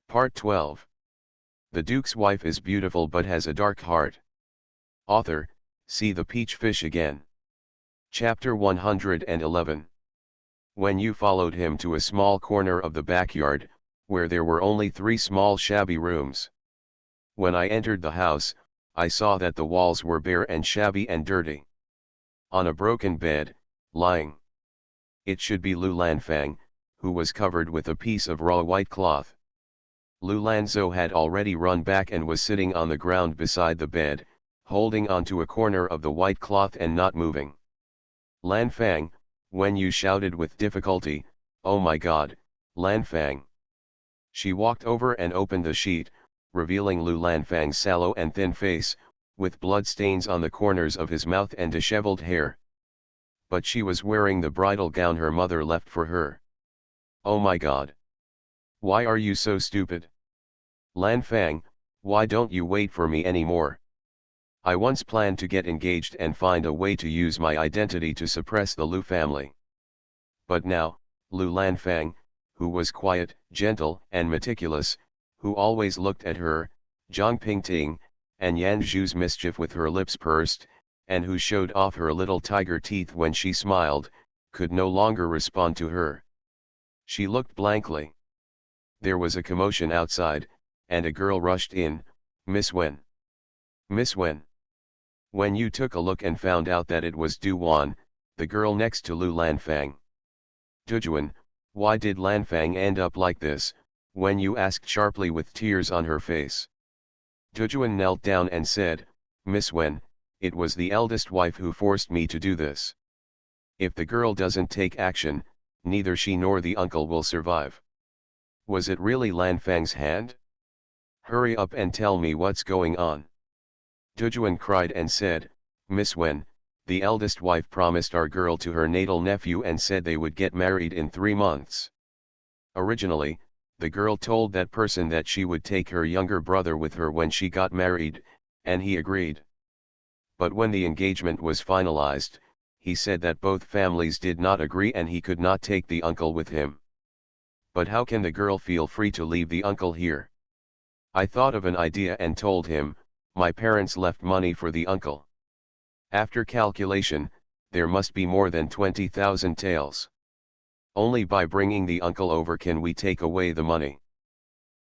Part 12. The Duke's wife is beautiful but has a dark heart. Author, see the peach fish again. Chapter 111. When you followed him to a small corner of the backyard, where there were only 3 small shabby rooms. When I entered the house, I saw that the walls were bare and shabby and dirty. On a broken bed, lying. It should be Lu Lanfang, who was covered with a piece of raw white cloth. Lu Lanzhou had already run back and was sitting on the ground beside the bed, holding onto a corner of the white cloth and not moving. Lanfang, when you shouted with difficulty, "Oh my God, Lanfang!" She walked over and opened the sheet, revealing Lu Lanfang's sallow and thin face, with blood stains on the corners of his mouth and disheveled hair. But she was wearing the bridal gown her mother left for her. "Oh my God! Why are you so stupid? Lanfang, why don't you wait for me anymore? I once planned to get engaged and find a way to use my identity to suppress the Lu family. But now, Lu Lanfang, who was quiet, gentle, and meticulous, who always looked at her, Zhang Pingting, and Yan Zhu's mischief with her lips pursed, and who showed off her little tiger teeth when she smiled, could no longer respond to her. She looked blankly. There was a commotion outside, and a girl rushed in. "Miss Wen. Miss Wen." When you took a look and found out that it was Du Wan, the girl next to Lu Lanfang. "Dujuan, why did Lanfang end up like this?" When you asked sharply with tears on her face. Dujuan knelt down and said, "Miss Wen, it was the eldest wife who forced me to do this. If the girl doesn't take action, neither she nor the uncle will survive." "Was it really Lanfang's hand? Hurry up and tell me what's going on." Dujuan cried and said, "Miss Wen, the eldest wife promised our girl to her natal nephew and said they would get married in 3 months. Originally, the girl told that person that she would take her younger brother with her when she got married, and he agreed. But when the engagement was finalized, he said that both families did not agree and he could not take the uncle with him. But how can the girl feel free to leave the uncle here? I thought of an idea and told him, my parents left money for the uncle. After calculation, there must be more than 20,000 taels. Only by bringing the uncle over can we take away the money."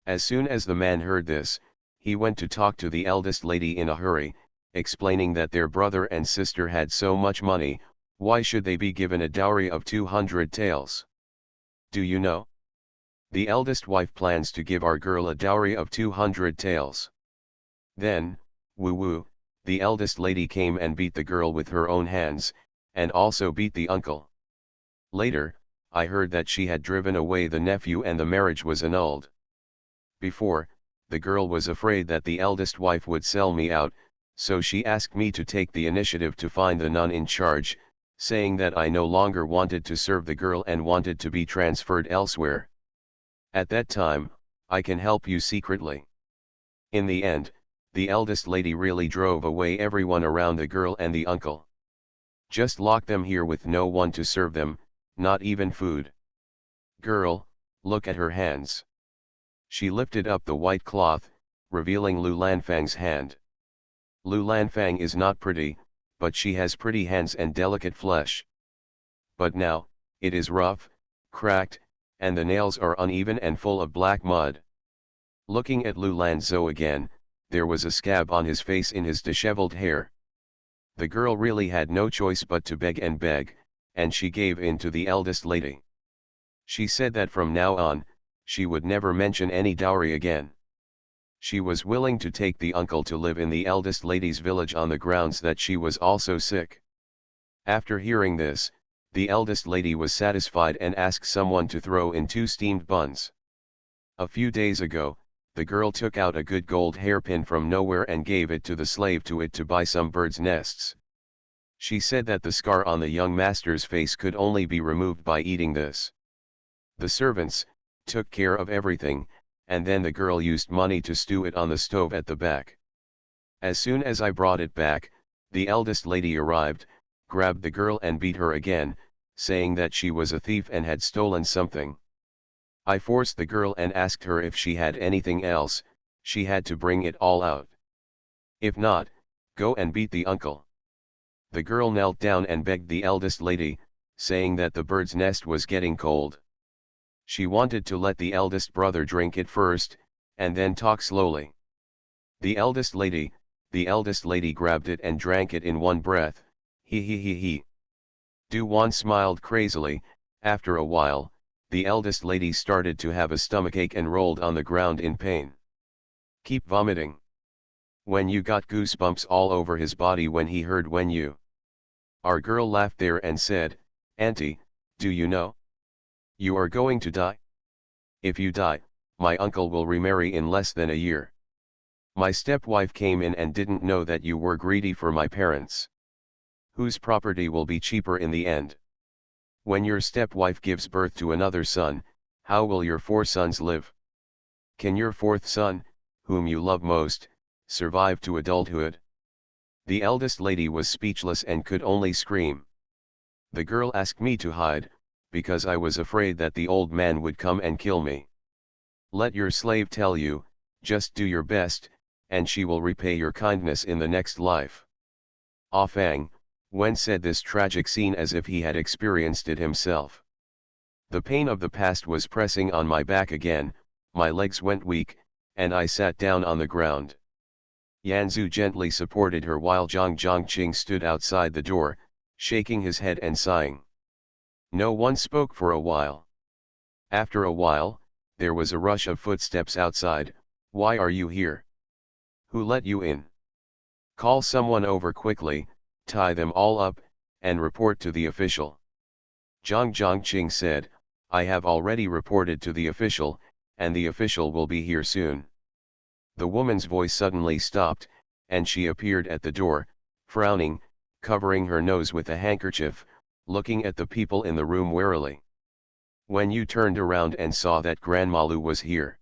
As soon as the man heard this, he went to talk to the eldest lady in a hurry, explaining that their brother and sister had so much money, why should they be given a dowry of 200 taels? "Do you know? The eldest wife plans to give our girl a dowry of 200 taels. Then, woo-woo, the eldest lady came and beat the girl with her own hands, and also beat the uncle. Later, I heard that she had driven away the nephew and the marriage was annulled. Before, the girl was afraid that the eldest wife would sell me out, so she asked me to take the initiative to find the nun in charge, saying that I no longer wanted to serve the girl and wanted to be transferred elsewhere. At that time, I can help you secretly." In the end, the eldest lady really drove away everyone around the girl and the uncle. Just locked them here with no one to serve them, not even food. "Girl, look at her hands." She lifted up the white cloth, revealing Lu Lanfang's hand. Lu Lanfang is not pretty, but she has pretty hands and delicate flesh. But now, it is rough, cracked, and the nails are uneven and full of black mud. Looking at Lu Lanzhou again, there was a scab on his face in his disheveled hair. The girl really had no choice but to beg and beg, and she gave in to the eldest lady. She said that from now on, she would never mention any dowry again. She was willing to take the uncle to live in the eldest lady's village on the grounds that she was also sick. After hearing this, the eldest lady was satisfied and asked someone to throw in 2 steamed buns. A few days ago, the girl took out a good gold hairpin from nowhere and gave it to the slave to buy some birds' nests. She said that the scar on the young master's face could only be removed by eating this. The servants took care of everything, and then the girl used money to stew it on the stove at the back. As soon as I brought it back, the eldest lady arrived, grabbed the girl and beat her again, saying that she was a thief and had stolen something. I forced the girl and asked her if she had anything else. She had to bring it all out. If not, go and beat the uncle. The girl knelt down and begged the eldest lady, saying that the bird's nest was getting cold. She wanted to let the eldest brother drink it first, and then talk slowly. The eldest lady grabbed it and drank it in one breath. He. Duwan smiled crazily. After a while, the eldest lady started to have a stomachache and rolled on the ground in pain. Keep vomiting. When you got goosebumps all over his body when he heard when you. Our girl laughed there and said, Auntie, do you know? You are going to die. If you die, my uncle will remarry in less than a year. My stepwife came in and didn't know that you were greedy for my parents. Whose property will be cheaper in the end? When your stepwife gives birth to another son, how will your 4 sons live? Can your 4th son, whom you love most, survive to adulthood? The eldest lady was speechless and could only scream. The girl asked me to hide, because I was afraid that the old man would come and kill me. Let your slave tell you, just do your best, and she will repay your kindness in the next life. Ah Fang, Wen said this tragic scene as if he had experienced it himself. The pain of the past was pressing on my back again, my legs went weak, and I sat down on the ground. Yanzu gently supported her while Zhang Zhongqing stood outside the door, shaking his head and sighing. No one spoke for a while. After a while, there was a rush of footsteps outside. Why are you here? Who let you in? Call someone over quickly, tie them all up, and report to the official. Zhang Zhongqing said, I have already reported to the official, and the official will be here soon. The woman's voice suddenly stopped, and she appeared at the door, frowning, covering her nose with a handkerchief, looking at the people in the room warily. When you turned around and saw that Grandma Lu was here.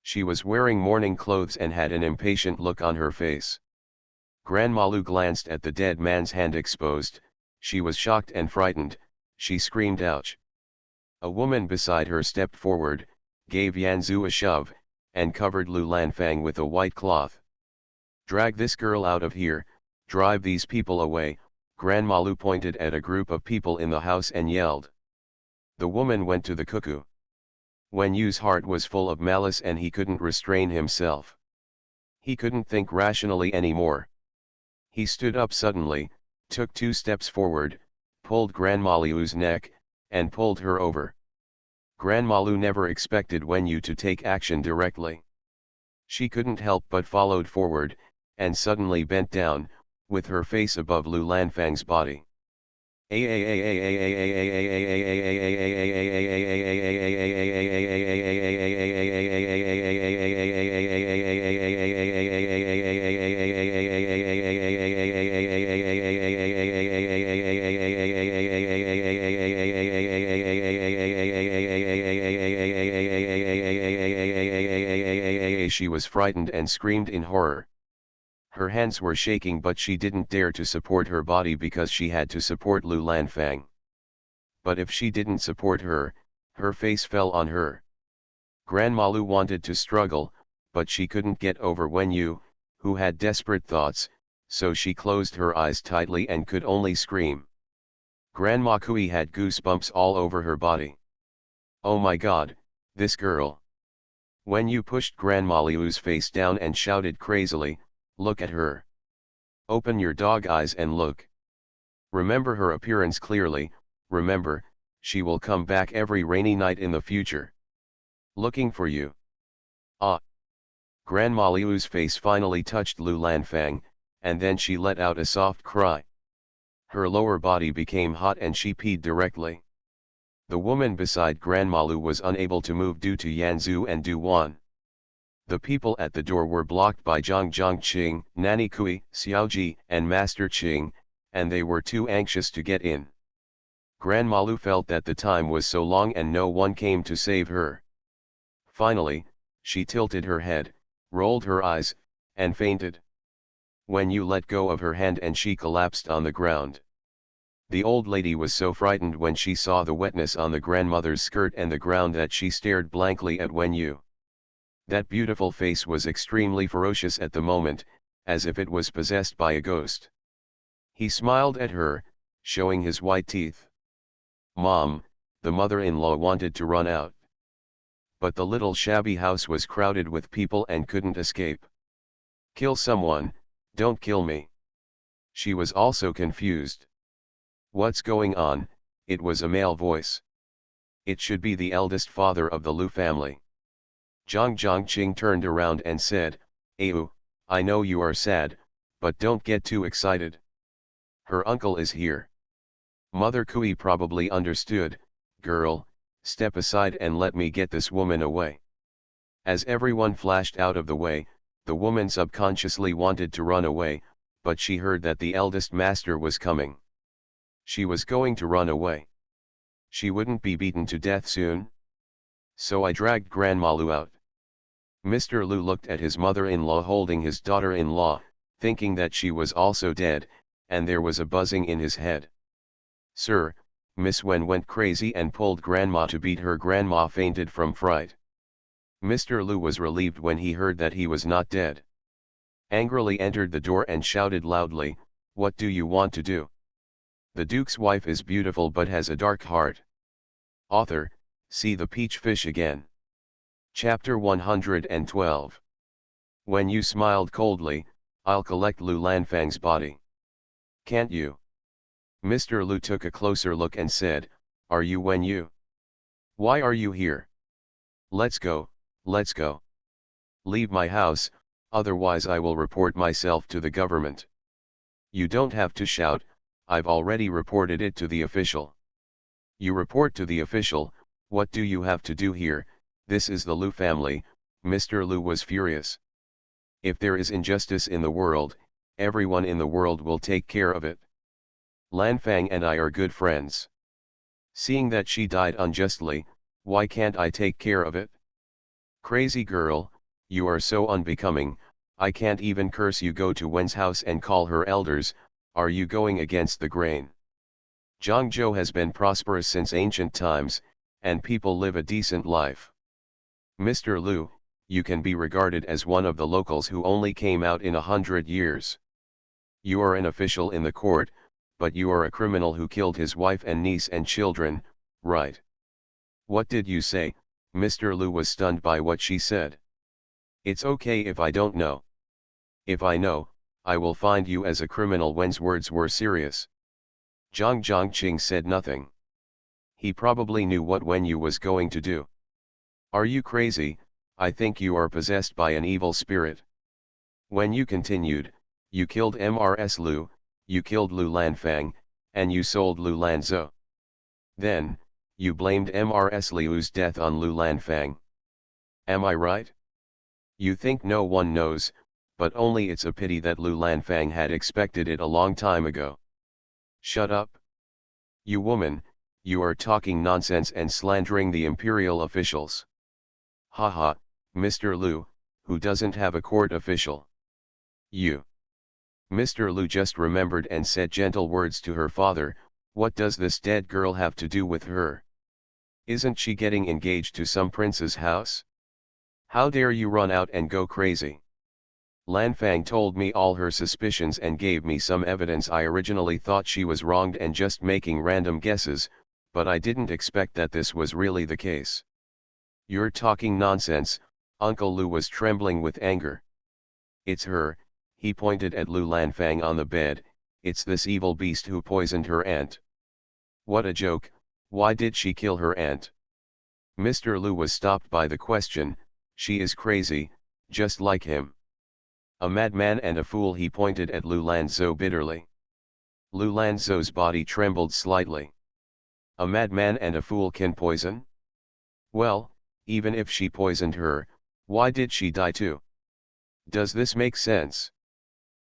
She was wearing mourning clothes and had an impatient look on her face. Grandma Lu glanced at the dead man's hand exposed. She was shocked and frightened. She screamed ouch. A woman beside her stepped forward, gave Yanzu a shove, and covered Lu Lanfang with a white cloth. Drag this girl out of here, drive these people away. Grandma Lu pointed at a group of people in the house and yelled. The woman went to the cuckoo. Wen Yu's heart was full of malice and he couldn't restrain himself. He couldn't think rationally anymore. He stood up suddenly, took 2 steps forward, pulled Grandma Liu's neck, and pulled her over. Grandma Lu never expected Wen Yu to take action directly. She couldn't help but followed forward, and suddenly bent down, with her face above Lu Lanfang's body. She was frightened and screamed in horror. Her hands were shaking but she didn't dare to support her body because she had to support Lu Lanfang. But if she didn't support her, her face fell on her. Grandma Lu wanted to struggle, but she couldn't get over Wen Yu, who had desperate thoughts, so she closed her eyes tightly and could only scream. Grandma Kui had goosebumps all over her body. Oh my God, this girl. Wen Yu pushed Grandma Liu's face down and shouted crazily, look at her. Open your dog eyes and look. Remember her appearance clearly, remember, she will come back every rainy night in the future. Looking for you. Ah. Grandma Liu's face finally touched Lu Lanfang, and then she let out a soft cry. Her lower body became hot and she peed directly. The woman beside Grandma Lu was unable to move due to Yanzu and Duwan. The people at the door were blocked by Zhang Zhongqing, Nanny Kui, Xiaoji, and Master Qing, and they were too anxious to get in. Grandma Lu felt that the time was so long and no one came to save her. Finally, she tilted her head, rolled her eyes, and fainted. Wen Yu let go of her hand and she collapsed on the ground. The old lady was so frightened when she saw the wetness on the grandmother's skirt and the ground that she stared blankly at Wen Yu. That beautiful face was extremely ferocious at the moment, as if it was possessed by a ghost. He smiled at her, showing his white teeth. "Mom," the mother-in-law wanted to run out. But the little shabby house was crowded with people and couldn't escape. "Kill someone, don't kill me." She was also confused. "What's going on?" It was a male voice. It should be the eldest father of the Lu family. Zhang Zhongqing turned around and said, "Ayu, I know you are sad, but don't get too excited. Her uncle is here." Mother Kui probably understood. "Girl, step aside and let me get this woman away." As everyone flashed out of the way, the woman subconsciously wanted to run away, but she heard that the eldest master was coming. She was going to run away. She wouldn't be beaten to death soon. "So I dragged Grandma Lu out." Mr. Lu looked at his mother-in-law holding his daughter-in-law, thinking that she was also dead, and there was a buzzing in his head. "Sir, Miss Wen went crazy and pulled Grandma to beat her. Grandma fainted from fright." Mr. Lu was relieved when he heard that he was not dead. Angrily entered the door and shouted loudly, "What do you want to do?" The Duke's wife is beautiful but has a dark heart. Author, see the peach fish again. Chapter 112. When you smiled coldly, I'll collect Lu Lanfang's body. Can't you? Mr. Lu took a closer look and said, "Are you Wen Yu? Why are you here? Let's go, let's go. Leave my house, otherwise I will report myself to the government." "You don't have to shout, I've already reported it to the official." "You report to the official, what do you have to do here? This is the Lu family." Mr. Lu was furious. "If there is injustice in the world, everyone in the world will take care of it. Lanfang and I are good friends. Seeing that she died unjustly, why can't I take care of it? Crazy girl, you are so unbecoming, I can't even curse you. Go to Wen's house and call her elders. Are you going against the grain? Zhangzhou has been prosperous since ancient times, and people live a decent life. Mr. Lu, you can be regarded as one of the locals who only came out in 100 years. You are an official in the court, but you are a criminal who killed his wife and niece and children, right?" "What did you say?" Mr. Lu was stunned by what she said. "It's okay if I don't know. If I know, I will find you as a criminal." Wen's words were serious. Zhang Zhongqing said nothing. He probably knew what Wen Yu was going to do. "Are you crazy? I think you are possessed by an evil spirit." Wen Yu continued, "You killed Mrs. Lu, you killed Lu Lanfang, and you sold Lu Lanzhou. Then, you blamed Mrs. Liu's death on Lu Lanfang. Am I right? You think no one knows, but only it's a pity that Lu Lanfang had expected it a long time ago." "Shut up. You woman, you are talking nonsense and slandering the imperial officials." "Haha, Mr. Lu, who doesn't have a court official? You." Mr. Lu just remembered and said gentle words to her father, "What does this dead girl have to do with her? Isn't she getting engaged to some prince's house? How dare you run out and go crazy? Lanfang told me all her suspicions and gave me some evidence. I originally thought she was wronged and just making random guesses, but I didn't expect that this was really the case." "You're talking nonsense." Uncle Lu was trembling with anger. "It's her," he pointed at Lu Lanfang on the bed, "it's this evil beast who poisoned her aunt." "What a joke, why did she kill her aunt?" Mr. Lu was stopped by the question. "She is crazy, just like him. A madman and a fool." He pointed at Lu Lanzhou bitterly. Lu Lanzhou's body trembled slightly. "A madman and a fool can poison? Well, even if she poisoned her, why did she die too? Does this make sense?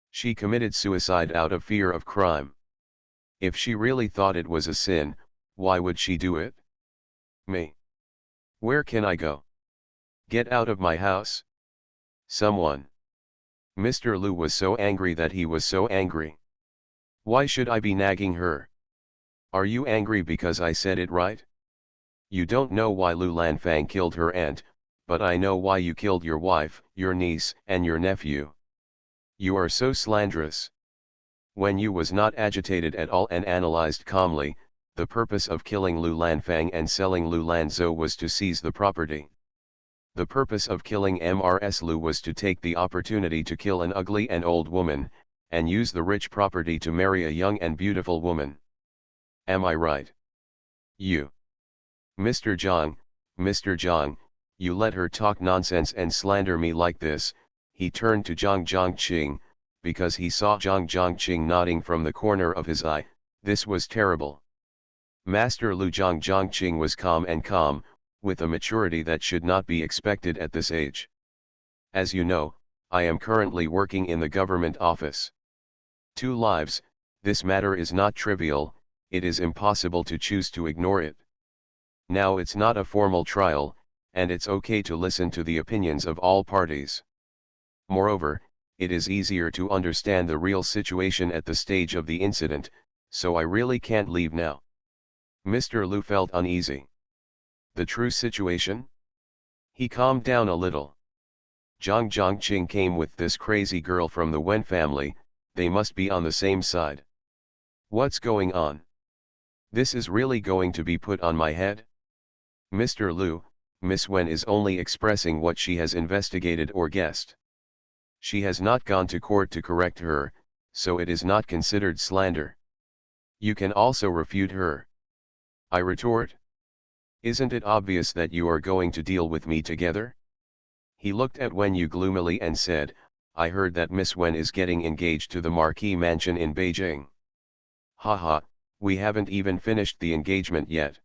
She committed suicide out of fear of crime. If she really thought it was a sin, why would she do it? Me? Where can I go? Get out of my house. Someone." Mr. Lu was so angry that he was so angry. "Why should I be nagging her? Are you angry because I said it right? You don't know why Lu Lanfang killed her aunt, but I know why you killed your wife, your niece, and your nephew. You are so slanderous. Wen Yu was not agitated at all and analyzed calmly, the purpose of killing Lu Lanfang and selling Lu Lanzhou was to seize the property. The purpose of killing Mrs. Lu was to take the opportunity to kill an ugly and old woman, and use the rich property to marry a young and beautiful woman. Am I right? You. Mr. Zhang, you let her talk nonsense and slander me like this. He turned to Zhang Zhongqing, because he saw Zhang Zhongqing nodding from the corner of his eye. This was terrible. Master Lu Zhang Zhongqing was calm, with a maturity that should not be expected at this age. As you know, I am currently working in the government office. 2 lives, this matter is not trivial, it is impossible to choose to ignore it. Now it's not a formal trial, and it's okay to listen to the opinions of all parties. Moreover, it is easier to understand the real situation at the stage of the incident, so I really can't leave now. Mr. Lu felt uneasy. The true situation? He calmed down a little. Zhang Zhongqing came with this crazy girl from the Wen family, they must be on the same side. What's going on? This is really going to be put on my head? Mr. Lu, Miss Wen is only expressing what she has investigated or guessed. She has not gone to court to correct her, so it is not considered slander. You can also refute her. I retort. Isn't it obvious that you are going to deal with me together? He looked at Wen Yu gloomily and said, I heard that Miss Wen is getting engaged to the Marquis mansion in Beijing. Haha, we haven't even finished the engagement yet.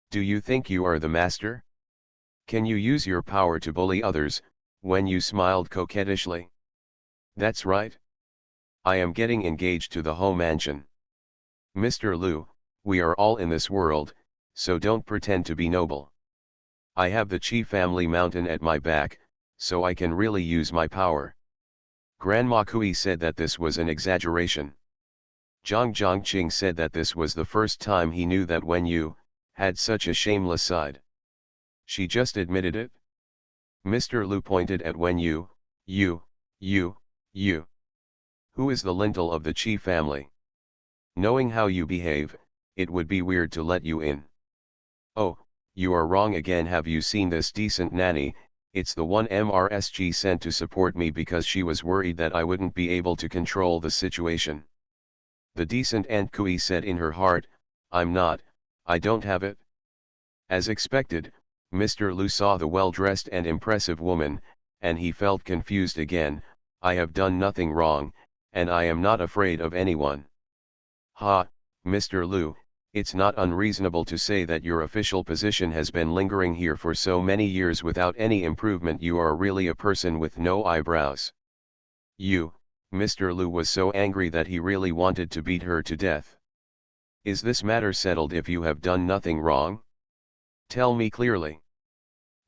Do you think you are the master? Can you use your power to bully others? Wen Yu smiled coquettishly. That's right. I am getting engaged to the Ho mansion. Mr. Lu, we are all in this world, so don't pretend to be noble. I have the Qi family mountain at my back, so I can really use my power. Grandma Kui said that this was an exaggeration. Zhang Zhongqing said that this was the first time he knew that Wen Yu had such a shameless side. She just admitted it. Mr. Lu pointed at Wen Yu. You. Who is the lintel of the Qi family? Knowing how you behave, it would be weird to let you in. Oh, you are wrong again. Have you seen this decent nanny? It's the one MRSG sent to support me because she was worried that I wouldn't be able to control the situation. The decent Aunt Kui said in her heart, I don't have it. As expected, Mr. Lu saw the well-dressed and impressive woman, and he felt confused again. I have done nothing wrong, and I am not afraid of anyone. Ha, Mr. Lu, it's not unreasonable to say that your official position has been lingering here for so many years without any improvement. You are really a person with no eyebrows. Mr. Lu was so angry that he really wanted to beat her to death. Is this matter settled if you have done nothing wrong? Tell me clearly.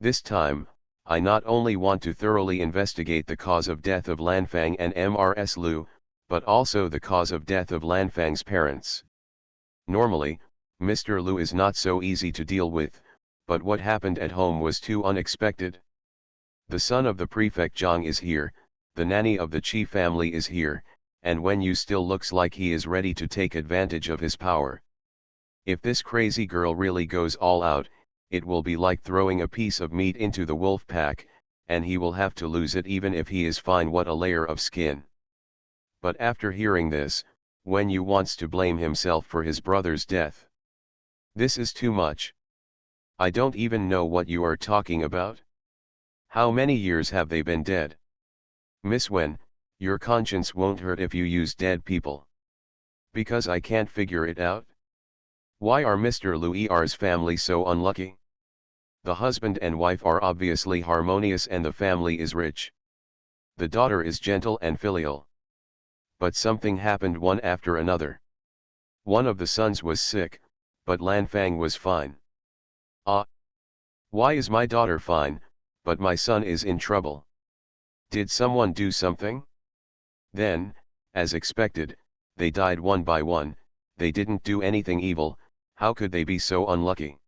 This time, I not only want to thoroughly investigate the cause of death of Lanfang and Mrs. Lu, but also the cause of death of Lanfang's parents. Normally, Mr. Lu is not so easy to deal with, but what happened at home was too unexpected. The son of the prefect Zhang is here, the nanny of the Qi family is here, and Wen Yu still looks like he is ready to take advantage of his power. If this crazy girl really goes all out, it will be like throwing a piece of meat into the wolf pack, and he will have to lose it even if he is fine. What a layer of skin. But after hearing this, Wen Yu wants to blame himself for his brother's death. This is too much. I don't even know what you are talking about. How many years have they been dead? Miss Wen, your conscience won't hurt if you use dead people. Because I can't figure it out. Why are Mr. Lu Er's family so unlucky? The husband and wife are obviously harmonious and the family is rich. The daughter is gentle and filial. But something happened one after another. One of the sons was sick, but Lanfang was fine. Ah! Why is my daughter fine, but my son is in trouble? Did someone do something? Then, as expected, they died one by one, they didn't do anything evil, how could they be so unlucky?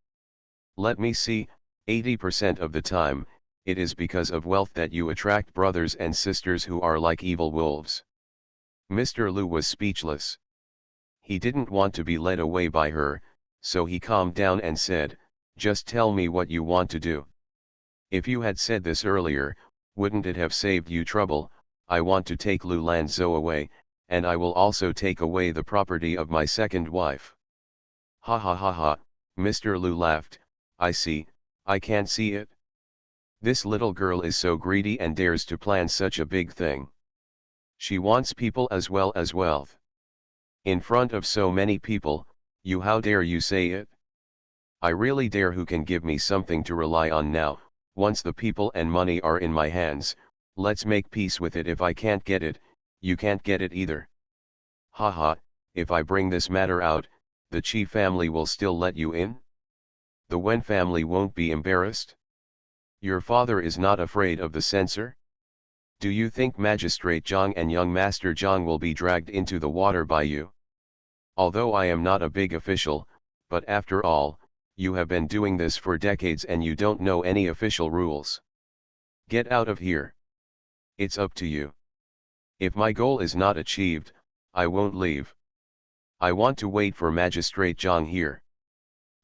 Let me see, 80% of the time, it is because of wealth that you attract brothers and sisters who are like evil wolves. Mr. Lu was speechless. He didn't want to be led away by her, so he calmed down and said, "Just tell me what you want to do." "If you had said this earlier, wouldn't it have saved you trouble? I want to take Lu Lanzhou away, and I will also take away the property of my second wife." "Ha ha ha ha," Mr. Lu laughed, "I see, I can't see it. This little girl is so greedy and dares to plan such a big thing. She wants people as well as wealth. In front of so many people, how dare you say it? I really dare. Who can give me something to rely on now? Once the people and money are in my hands, let's make peace with it. If I can't get it, you can't get it either. Ha ha, if I bring this matter out, the Qi family will still let you in? The Wen family won't be embarrassed? Your father is not afraid of the censor? Do you think Magistrate Zhang and young Master Zhang will be dragged into the water by you? Although I am not a big official, but after all, you have been doing this for decades and you don't know any official rules. Get out of here. It's up to you. If my goal is not achieved, I won't leave. I want to wait for Magistrate Zhang here.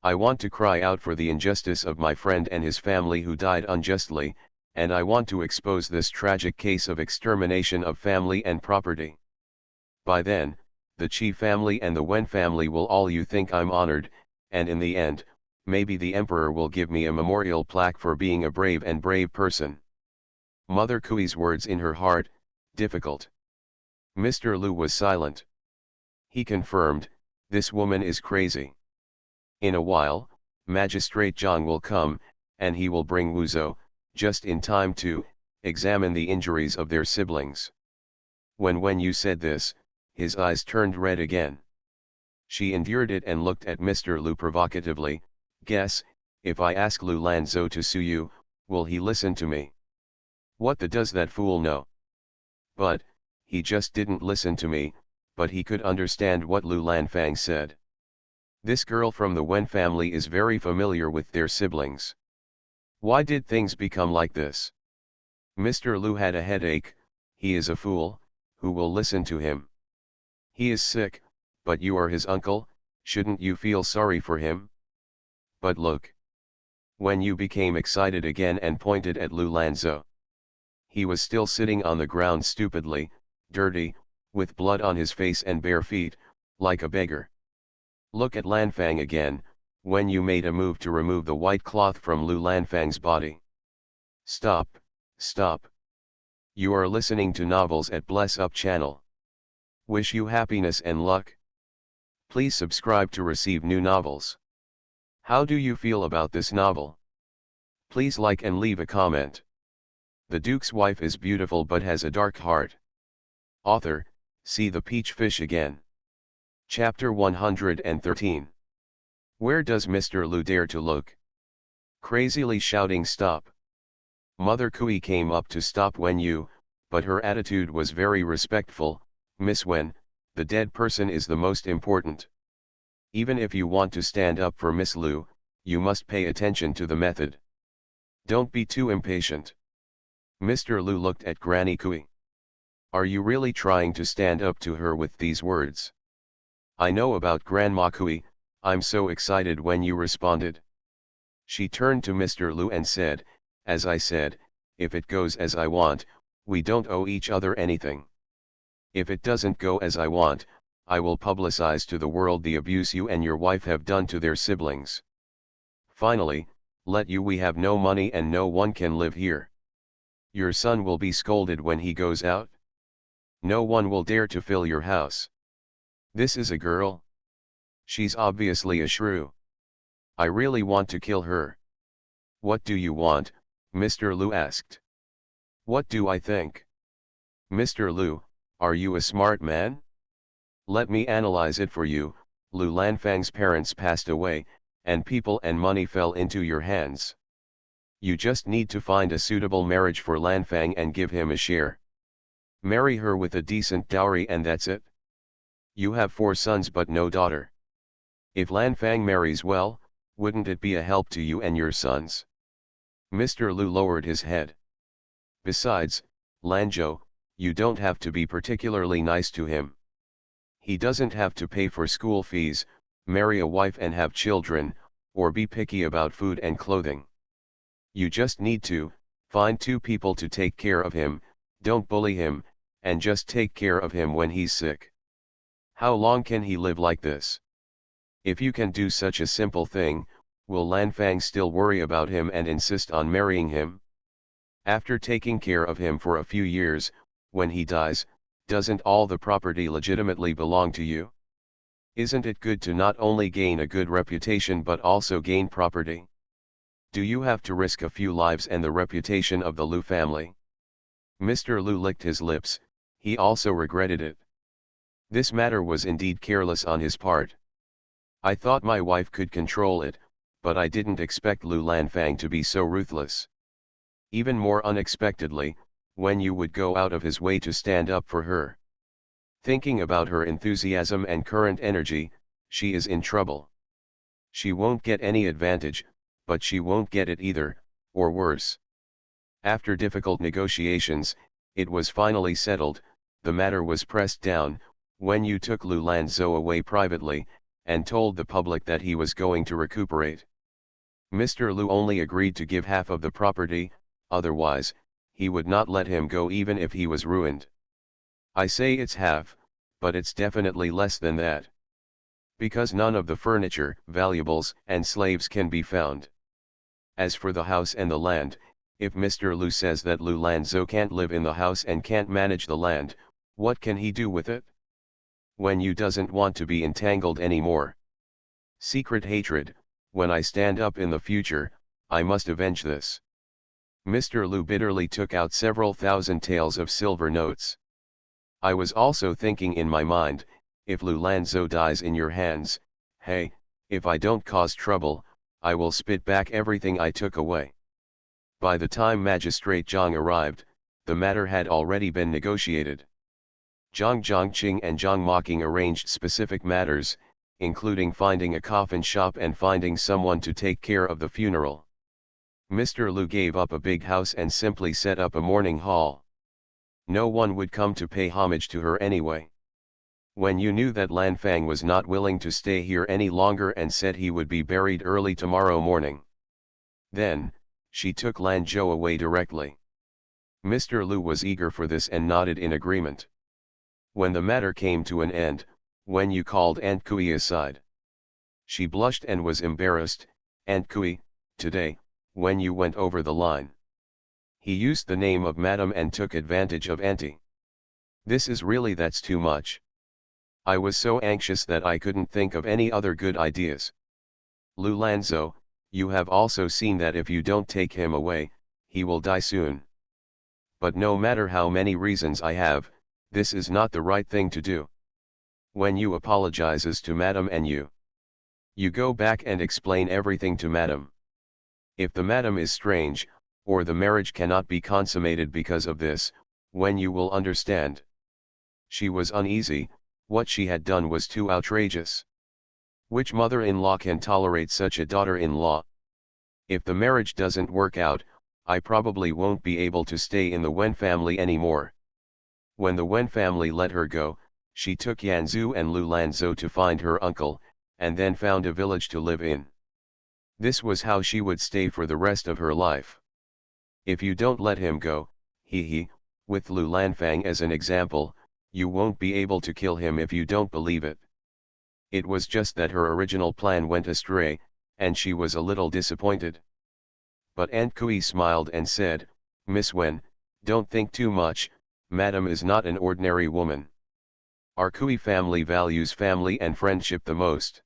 I want to cry out for the injustice of my friend and his family who died unjustly, and I want to expose this tragic case of extermination of family and property. By then, the Qi family and the Wen family will all you think I'm honored, and in the end, maybe the emperor will give me a memorial plaque for being a brave person. Mother Kui's words in her heart, difficult. Mr. Lu was silent. He confirmed, this woman is crazy. In a while, Magistrate Zhang will come, and he will bring Wuzhou, just in time to examine the injuries of their siblings. When you said this, his eyes turned red again. She endured it and looked at Mr. Lu provocatively. Guess, if I ask Lu Lanzhou to sue you, will he listen to me? What does that fool know? But, he just didn't listen to me, but he could understand what Lu Lanfang said. This girl from the Wen family is very familiar with their siblings. Why did things become like this? Mr. Lu had a headache. He is a fool, who will listen to him? He is sick, but you are his uncle, shouldn't you feel sorry for him? But look. When you became excited again and pointed at Lu Lanzhou. He was still sitting on the ground stupidly, dirty, with blood on his face and bare feet, like a beggar. Look at Lanfang again, when you made a move to remove the white cloth from Lu Lanfang's body. Stop, stop. You are listening to novels at Bless Up channel. Wish you happiness and luck. Please subscribe to receive new novels. How do you feel about this novel? Please like and leave a comment. The Duke's wife is beautiful but has a dark heart. Author, see the peach fish again. Chapter 113. Where does Mr. Lu dare to look? Crazily shouting stop. Mother Kui came up to stop Wen, but her attitude was very respectful. Miss Wen, the dead person is the most important. Even if you want to stand up for Miss Lu, you must pay attention to the method. Don't be too impatient. Mr. Lu looked at Granny Kui. Are you really trying to stand up to her with these words? I know about Grandma Kui, I'm so excited when you responded. She turned to Mr. Lu and said, as I said, if it goes as I want, we don't owe each other anything. If it doesn't go as I want, I will publicize to the world the abuse you and your wife have done to their siblings. Finally, we have no money and no one can live here. Your son will be scolded when he goes out. No one will dare to fill your house. This is a girl. She's obviously a shrew. I really want to kill her. What do you want? Mr. Lu asked. What do I think? Mr. Lu, are you a smart man? Let me analyze it for you. Lu Lanfang's parents passed away, and people and money fell into your hands. You just need to find a suitable marriage for Lanfang and give him a share. Marry her with a decent dowry and that's it. You have 4 sons but no daughter. If Lan Fang marries well, wouldn't it be a help to you and your sons? Mr. Lu lowered his head. Besides, Lanzhou, you don't have to be particularly nice to him. He doesn't have to pay for school fees, marry a wife and have children, or be picky about food and clothing. You just need to find 2 people to take care of him, don't bully him, and just take care of him when he's sick. How long can he live like this? If you can do such a simple thing, will Lan Fang still worry about him and insist on marrying him? After taking care of him for a few years, when he dies, doesn't all the property legitimately belong to you? Isn't it good to not only gain a good reputation but also gain property? Do you have to risk a few lives and the reputation of the Lu family? Mr. Lu licked his lips, he also regretted it. This matter was indeed careless on his part. I thought my wife could control it, but I didn't expect Lu Lanfang to be so ruthless. Even more unexpectedly, when you would go out of his way to stand up for her. Thinking about her enthusiasm and current energy, she is in trouble. She won't get any advantage, but she won't get it either, or worse. After difficult negotiations, it was finally settled, the matter was pressed down, when you took Lu Lanzhou away privately, and told the public that he was going to recuperate. Mr. Lu only agreed to give half of the property, otherwise, he would not let him go even if he was ruined. I say it's half, but it's definitely less than that. Because none of the furniture, valuables, and slaves can be found. As for the house and the land, if Mr. Lu says that Lu Lanzhou can't live in the house and can't manage the land, what can he do with it? When you doesn't want to be entangled anymore. Secret hatred, when I stand up in the future, I must avenge this. Mr. Lu bitterly took out several thousand taels of silver notes. I was also thinking in my mind, if Lu Lanzhou dies in your hands, hey, if I don't cause trouble, I will spit back everything I took away. By the time Magistrate Zhang arrived, the matter had already been negotiated. Zhang Zhongqing and Zhang Mocking arranged specific matters, including finding a coffin shop and finding someone to take care of the funeral. Mr. Lu gave up a big house and simply set up a mourning hall. No one would come to pay homage to her anyway. When you knew that Lan Fang was not willing to stay here any longer and said he would be buried early tomorrow morning. Then, she took Lanzhou away directly. Mr. Lu was eager for this and nodded in agreement. When the matter came to an end, when you called Aunt Kui aside. She blushed and was embarrassed. Aunt Kui, today, when you went over the line. He used the name of Madam and took advantage of Auntie. This is really that's too much. I was so anxious that I couldn't think of any other good ideas. Lu Lanzhou, you have also seen that if you don't take him away, he will die soon. But no matter how many reasons I have, this is not the right thing to do. When you apologizes to Madam and you go back and explain everything to Madam. If the Madam is strange, or the marriage cannot be consummated because of this, when you will understand. She was uneasy, what she had done was too outrageous. Which mother-in-law can tolerate such a daughter-in-law? If the marriage doesn't work out, I probably won't be able to stay in the Wen family anymore. When the Wen family let her go, she took Yanzhou and Lu Lanzhou to find her uncle, and then found a village to live in. This was how she would stay for the rest of her life. If you don't let him go, with Lu Lanfang as an example, you won't be able to kill him if you don't believe it. It was just that her original plan went astray, and she was a little disappointed. But Aunt Kui smiled and said, Miss Wen, don't think too much, Madam is not an ordinary woman. Our Kui family values family and friendship the most.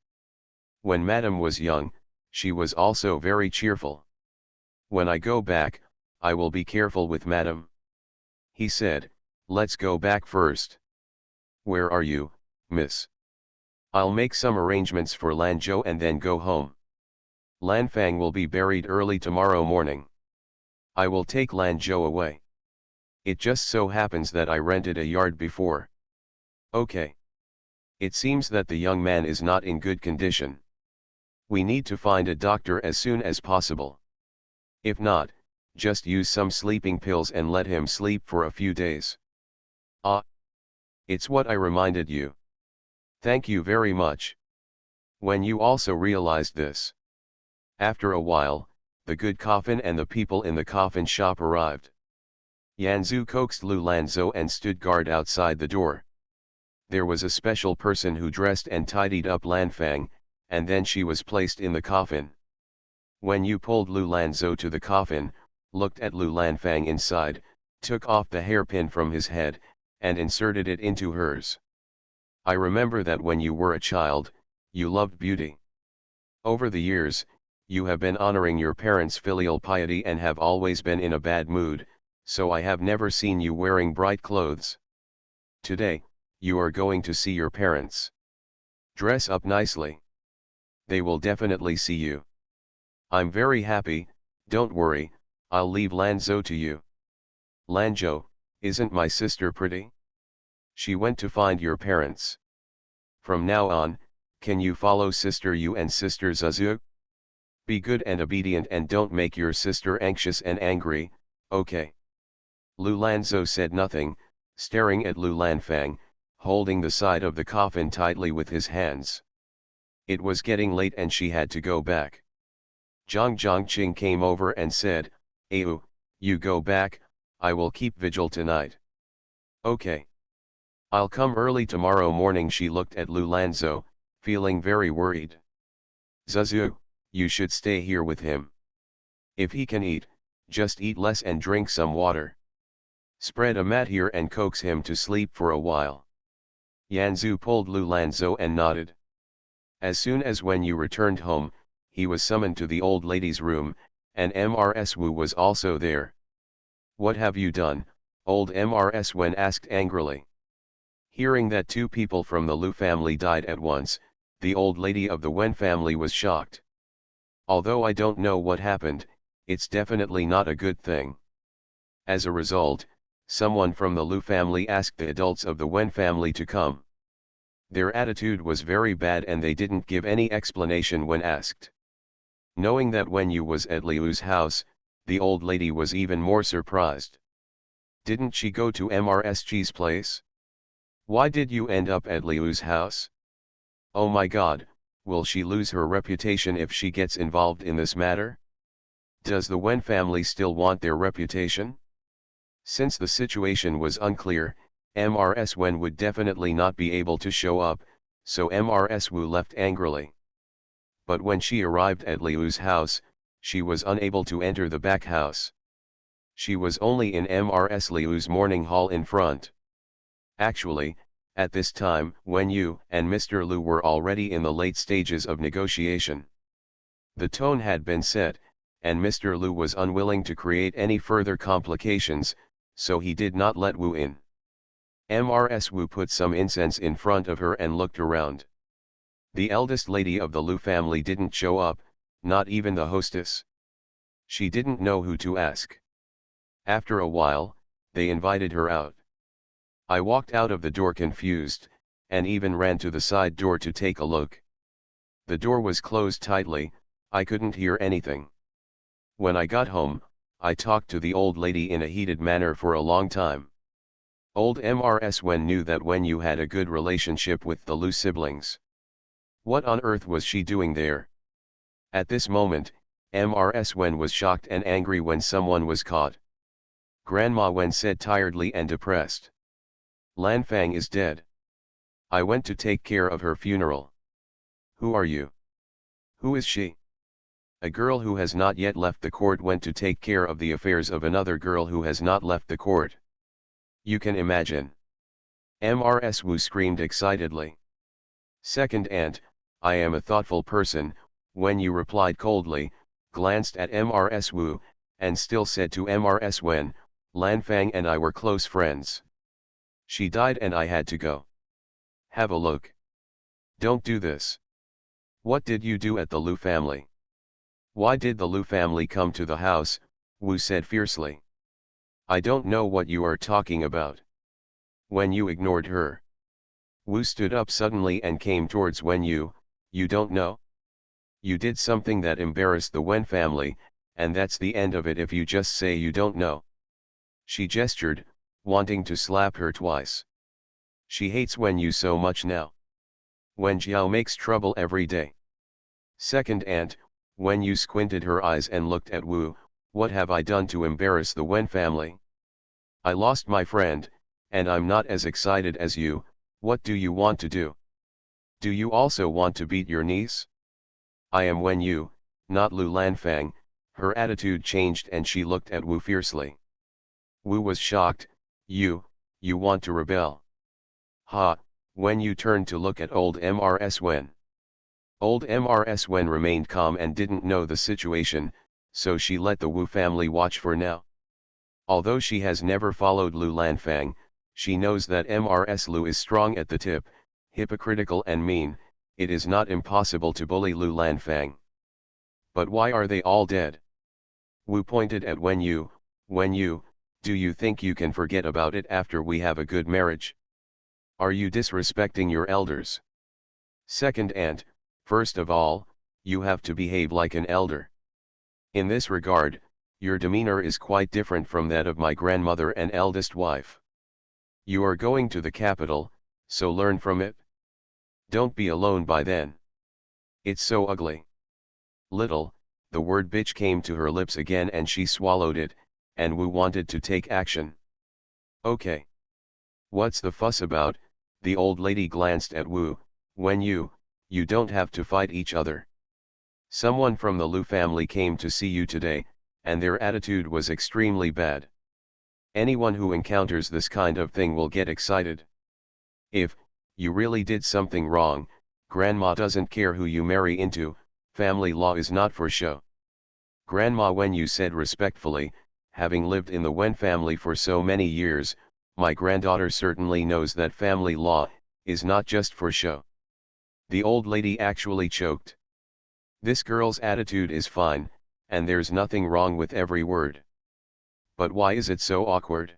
When Madam was young, she was also very cheerful. When I go back, I will be careful with Madam. He said, let's go back first. Where are you, miss? I'll make some arrangements for Lanzhou and then go home. Lanfang will be buried early tomorrow morning. I will take Lanzhou away. It just so happens that I rented a yard before. Okay. It seems that the young man is not in good condition. We need to find a doctor as soon as possible. If not, just use some sleeping pills and let him sleep for a few days. Ah, it's what I reminded you. Thank you very much. When you also realized this. After a while, the good coffin and the people in the coffin shop arrived. Yanzu coaxed Lu Lanzhou and stood guard outside the door. There was a special person who dressed and tidied up Lanfang, and then she was placed in the coffin. When you pulled Lu Lanzhou to the coffin, looked at Lu Lanfang inside, took off the hairpin from his head, and inserted it into hers. I remember that when you were a child, you loved beauty. Over the years, you have been honoring your parents' filial piety and have always been in a bad mood, so I have never seen you wearing bright clothes. Today, you are going to see your parents. Dress up nicely. They will definitely see you. I'm very happy, don't worry, I'll leave Lanzhou to you. Lanzhou, isn't my sister pretty? She went to find your parents. From now on, can you follow Sister Yu and Sister Zizou? Be good and obedient and don't make your sister anxious and angry, okay? Lu Lanzhou said nothing, staring at Lu Lanfang, holding the side of the coffin tightly with his hands. It was getting late and she had to go back. Zhang Zhongqing came over and said, "Ayu, you go back, I will keep vigil tonight." Okay. I'll come early tomorrow morning. She looked at Lu Lanzhou, feeling very worried. Zizou, you should stay here with him. If he can eat, just eat less and drink some water. Spread a mat here and coax him to sleep for a while. Yanzu pulled Lu Lanzhou and nodded. As soon as when you returned home, he was summoned to the old lady's room, and Mrs. Wu was also there. What have you done? Old Mrs. Wen asked angrily. Hearing that two people from the Lu family died at once, the old lady of the Wen family was shocked. Although I don't know what happened, it's definitely not a good thing. As a result, someone from the Lu family asked the adults of the Wen family to come. Their attitude was very bad and they didn't give any explanation when asked. Knowing that Wen Yu was at Liu's house, the old lady was even more surprised. Didn't she go to MRSG's place? Why did you end up at Liu's house? Oh my god, will she lose her reputation if she gets involved in this matter? Does the Wen family still want their reputation? Since the situation was unclear, Mrs. Wen would definitely not be able to show up, so Mrs. Wu left angrily. But when she arrived at Liu's house, she was unable to enter the back house. She was only in Mrs. Liu's morning hall in front. Actually, at this time, Wen Yu and Mr. Lu were already in the late stages of negotiation. The tone had been set, and Mr. Lu was unwilling to create any further complications, so he did not let Wu in. Mrs. Wu put some incense in front of her and looked around. The eldest lady of the Lu family didn't show up, not even the hostess. She didn't know who to ask. After a while, they invited her out. I walked out of the door confused, and even ran to the side door to take a look. The door was closed tightly, I couldn't hear anything. When I got home, I talked to the old lady in a heated manner for a long time. Old Mrs. Wen knew that Wen Yu had a good relationship with the Lu siblings. What on earth was she doing there? At this moment, Mrs. Wen was shocked and angry when someone was caught. Grandma Wen said tiredly and depressed. Lanfang is dead. I went to take care of her funeral. Who are you? Who is she? A girl who has not yet left the court went to take care of the affairs of another girl who has not left the court. You can imagine. Mrs. Wu screamed excitedly. Second aunt, I am a thoughtful person, Wen Yu replied coldly, glanced at Mrs. Wu, and still said to Mrs. Wen, Lanfang and I were close friends. She died and I had to go. Have a look. Don't do this. What did you do at the Lu family? Why did the Lu family come to the house? Wu said fiercely. I don't know what you are talking about. When you ignored her. Wu stood up suddenly and came towards Wen Yu. You don't know? You did something that embarrassed the Wen family, and that's the end of it if you just say you don't know. She gestured, wanting to slap her twice. She hates Wen Yu so much now. Wen Jiao makes trouble every day. Second aunt, Wen Yu squinted her eyes and looked at Wu. What have I done to embarrass the Wen family? I lost my friend, and I'm not as excited as you. What do you want to do? Do you also want to beat your niece? I am Wen Yu, not Lu Lanfang. Her attitude changed and she looked at Wu fiercely. Wu was shocked. You want to rebel? Ha, Wen Yu turned to look at old Mrs. Wen. Old Mrs. Wen remained calm and didn't know the situation, so she let the Wu family watch for now. Although she has never followed Lu Lanfang, she knows that Mrs. Lu is strong at the tip, hypocritical and mean. It is not impossible to bully Lu Lanfang. But why are they all dead? Wu pointed at Wen Yu. Wen Yu, do you think you can forget about it after we have a good marriage? Are you disrespecting your elders? Second aunt, first of all, you have to behave like an elder. In this regard, your demeanor is quite different from that of my grandmother and eldest wife. You are going to the capital, so learn from it. Don't be alone by then. It's so ugly. Little, the word bitch came to her lips again and she swallowed it, and Wu wanted to take action. Okay. What's the fuss about? The old lady glanced at Wu. Wen Yu, you don't have to fight each other. Someone from the Lu family came to see you today, and their attitude was extremely bad. Anyone who encounters this kind of thing will get excited. If you really did something wrong, Grandma doesn't care who you marry into. Family law is not for show. Grandma Wen Yu said respectfully, having lived in the Wen family for so many years, my granddaughter certainly knows that family law is not just for show. The old lady actually choked. This girl's attitude is fine, and there's nothing wrong with every word. But why is it so awkward?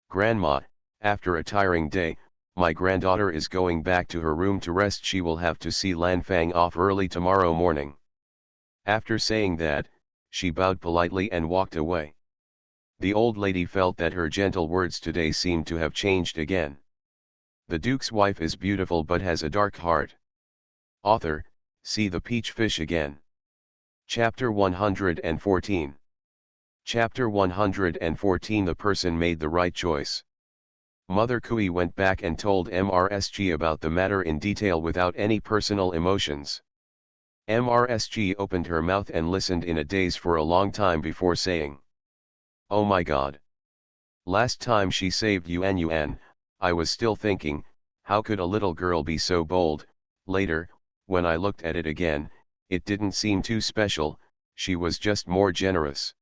Grandma, after a tiring day, my granddaughter is going back to her room to rest. She will have to see Lanfang off early tomorrow morning. After saying that, she bowed politely and walked away. The old lady felt that her gentle words today seemed to have changed again. The Duke's wife is beautiful but has a dark heart. Author, see the peach fish again. Chapter 114. Chapter 114. The person made the right choice. Mother Kui went back and told MRSG about the matter in detail without any personal emotions. MRSG opened her mouth and listened in a daze for a long time before saying, "Oh my God. Last time she saved Yuan, I was still thinking, how could a little girl be so bold? Later, when I looked at it again, it didn't seem too special, she was just more generous.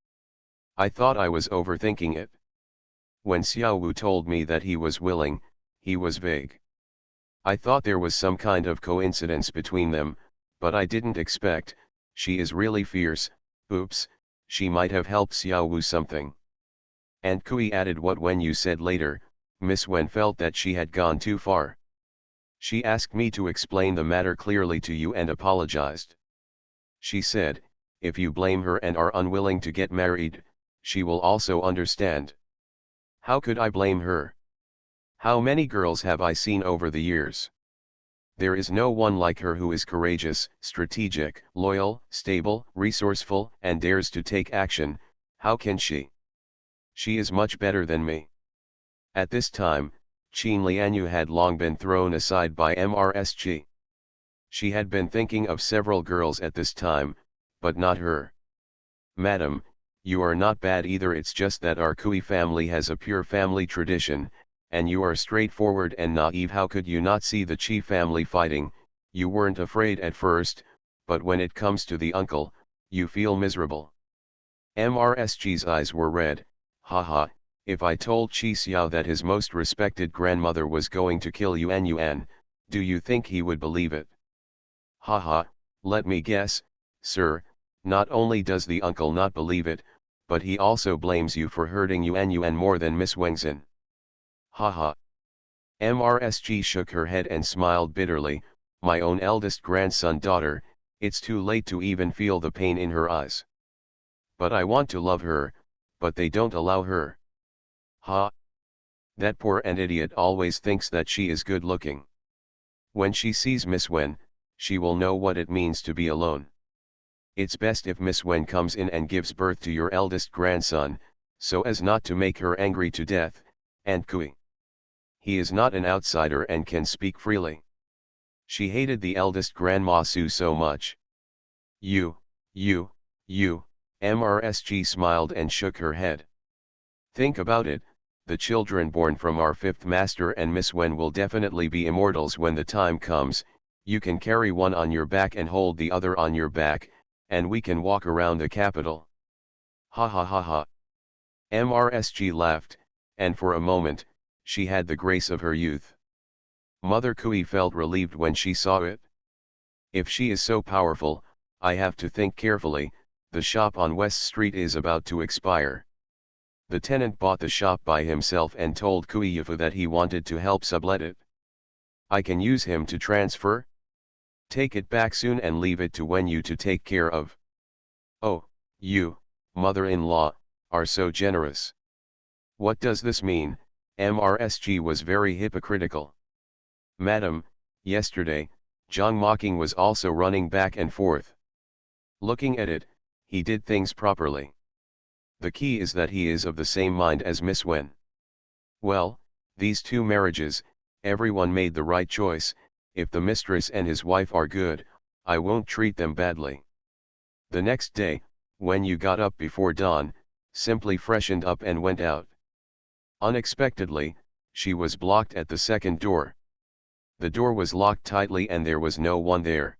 I thought I was overthinking it. When Xiao Wu told me that he was willing, he was vague. I thought there was some kind of coincidence between them, but I didn't expect, she is really fierce. Oops, she might have helped Xiao Wu something." And Kui added what Wen Yu said later, Miss Wen felt that she had gone too far. She asked me to explain the matter clearly to you and apologized. She said, if you blame her and are unwilling to get married, she will also understand. How could I blame her? How many girls have I seen over the years? There is no one like her who is courageous, strategic, loyal, stable, resourceful, and dares to take action. How can she? She is much better than me. At this time, Qin Lianyu had long been thrown aside by MRSG. She had been thinking of several girls at this time, but not her. Madam, you are not bad either, it's just that our Kui family has a pure family tradition, and you are straightforward and naive. How could you not see the Qi family fighting? You weren't afraid at first, but when it comes to the uncle, you feel miserable. MRSG's eyes were red. Haha, if I told Qi Xiao that his most respected grandmother was going to kill Yuan, do you think he would believe it? Haha, let me guess, sir, not only does the uncle not believe it, but he also blames you for hurting Yuan more than Miss Wengzhen. Haha. MRSG shook her head and smiled bitterly. My own eldest grandson daughter, it's too late to even feel the pain in her eyes. But I want to love her, but they don't allow her. Ha! That poor and idiot always thinks that she is good looking. When she sees Miss Wen, she will know what it means to be alone. It's best if Miss Wen comes in and gives birth to your eldest grandson, so as not to make her angry to death, and Kui. He is not an outsider and can speak freely. She hated the eldest Grandma Su so much. You, MRSG smiled and shook her head. Think about it, the children born from our fifth master and Miss Wen will definitely be immortals when the time comes. You can carry one on your back and hold the other on your back, and we can walk around the capital. Ha ha ha ha. MRSG laughed, and for a moment, she had the grace of her youth. Mother Kui felt relieved when she saw it. If she is so powerful, I have to think carefully. The shop on West Street is about to expire. The tenant bought the shop by himself and told Kui Yifu that he wanted to help sublet it. I can use him to transfer? Take it back soon and leave it to Wen Yu to take care of. Oh, you, mother-in-law, are so generous. What does this mean? MRSG was very hypocritical. Madam, yesterday, Zhang Mocking was also running back and forth. Looking at it, he did things properly. The key is that he is of the same mind as Miss Wen. Well, these two marriages, everyone made the right choice. If the mistress and his wife are good, I won't treat them badly. The next day, when you got up before dawn, simply freshened up and went out. Unexpectedly, she was blocked at the second door. The door was locked tightly and there was no one there.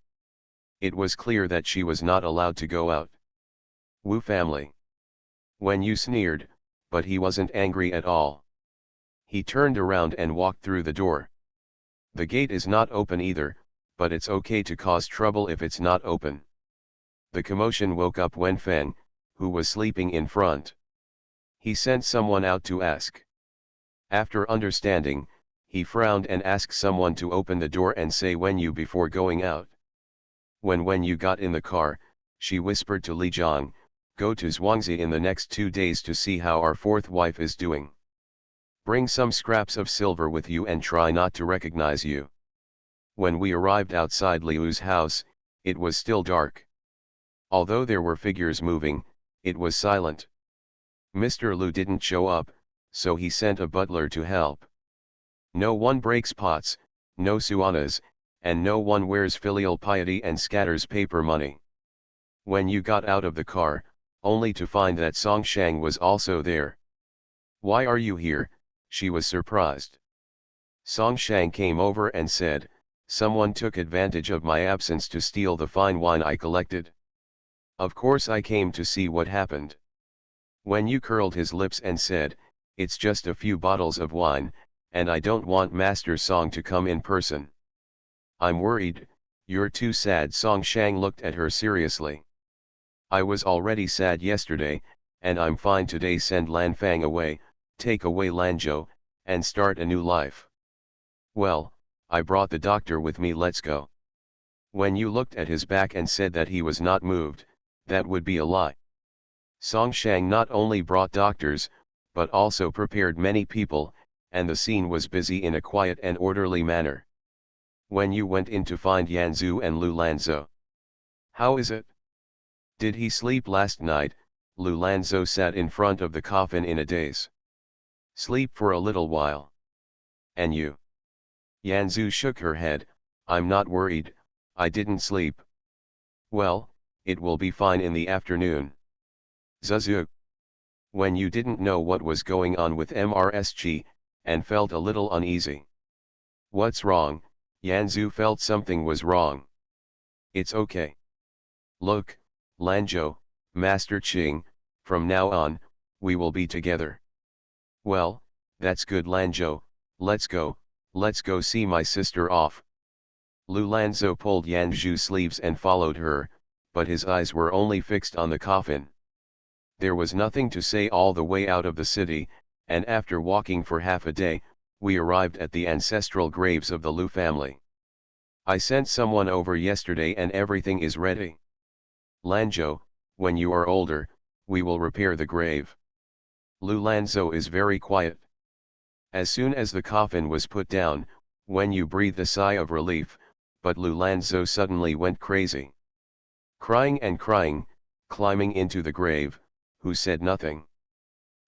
It was clear that she was not allowed to go out. Wu family. Wen Yu sneered, but he wasn't angry at all. He turned around and walked through the door. The gate is not open either, but it's okay to cause trouble if it's not open. The commotion woke up Wen Feng, who was sleeping in front. He sent someone out to ask. After understanding, he frowned and asked someone to open the door and say Wen Yu before going out. When Wen Yu got in the car, she whispered to Li Zhang, "Go to Zhuangzi in the next 2 days to see how our fourth wife is doing. Bring some scraps of silver with you and try not to recognize you." When we arrived outside Liu's house, it was still dark. Although there were figures moving, it was silent. Mr. Liu didn't show up, so he sent a butler to help. No one breaks pots, no suanas, and no one wears filial piety and scatters paper money. When you got out of the car, only to find that Song Shang was also there. "Why are you here?" she was surprised. Song Shang came over and said, "Someone took advantage of my absence to steal the fine wine I collected. Of course I came to see what happened." When you curled his lips and said, "It's just a few bottles of wine, and I don't want Master Song to come in person. I'm worried, you're too sad." Song Shang looked at her seriously. "I was already sad yesterday, and I'm fine today. Send Lan Fang away, take away Lanzhou, and start a new life." "Well, I brought the doctor with me, let's go." When you looked at his back and said that he was not moved, that would be a lie. Song Shang not only brought doctors, but also prepared many people, and the scene was busy in a quiet and orderly manner. When you went in to find Yanzu and Lu Lanzhou. "How is it? Did he sleep last night?" Lu Lanzhou sat in front of the coffin in a daze. "Sleep for a little while." "And you?" Yanzu shook her head, "I'm not worried, I didn't sleep." "Well, it will be fine in the afternoon." Zuzu. When you didn't know what was going on with MRSG, and felt a little uneasy. "What's wrong?" Yanzu felt something was wrong. "It's okay. Look, Lanzhou, Master Qing, from now on, we will be together." "Well, that's good Lanzhou, let's go see my sister off." Lu Lanzhou pulled Yanzhu's sleeves and followed her, but his eyes were only fixed on the coffin. There was nothing to say all the way out of the city, and after walking for half a day, we arrived at the ancestral graves of the Lu family. I sent someone over yesterday and everything is ready. Lanzhou, when you are older, we will repair the grave. Lu Lanzhou is very quiet. As soon as the coffin was put down, Wen Yu breathed a sigh of relief, but Lu Lanzhou suddenly went crazy. Crying and crying, climbing into the grave, who said nothing.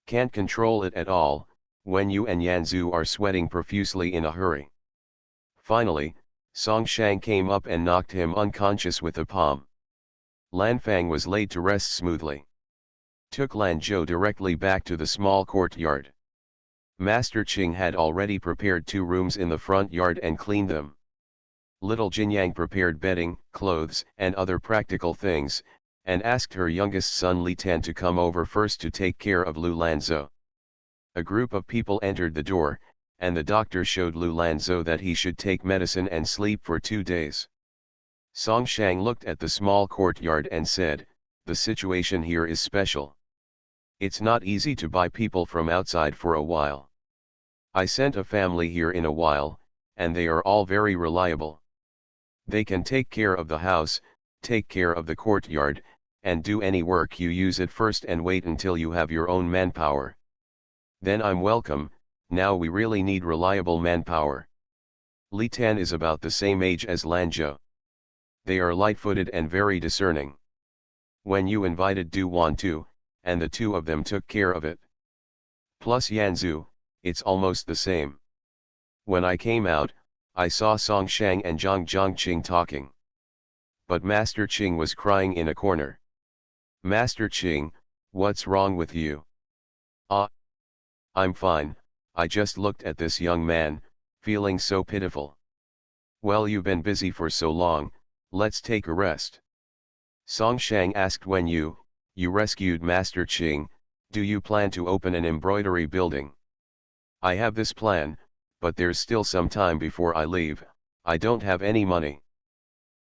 Can't control it at all, Wen Yu and Yanzu are sweating profusely in a hurry. Finally, Song Shang came up and knocked him unconscious with a palm. Lan Fang was laid to rest smoothly. Took Lan Zhou directly back to the small courtyard. Master Qing had already prepared 2 rooms in the front yard and cleaned them. Little Jinyang prepared bedding, clothes and other practical things, and asked her youngest son Li Tan to come over first to take care of Lu Lanzhou. A group of people entered the door, and the doctor showed Lu Lanzhou that he should take medicine and sleep for 2 days. Song Shang looked at the small courtyard and said, "The situation here is special. It's not easy to buy people from outside for a while. I sent a family here in a while, and they are all very reliable. They can take care of the house, take care of the courtyard, and do any work you use at first and wait until you have your own manpower. Then I'm welcome. Now we really need reliable manpower." Li Tan is about the same age as Lanzhou. They are light-footed and very discerning. When you invited Du Wan too, and the 2 of them took care of it. Plus Yanzu, it's almost the same. When I came out, I saw Song Shang and Zhang Zhongqing talking. But Master Qing was crying in a corner. "Master Qing, what's wrong with you?" "Ah, I'm fine, I just looked at this young man, feeling so pitiful." "Well, you've been busy for so long, let's take a rest." Song Shang asked Wen Yu, "You rescued Master Qing, do you plan to open an embroidery building?" "I have this plan, but there's still some time before I leave, I don't have any money."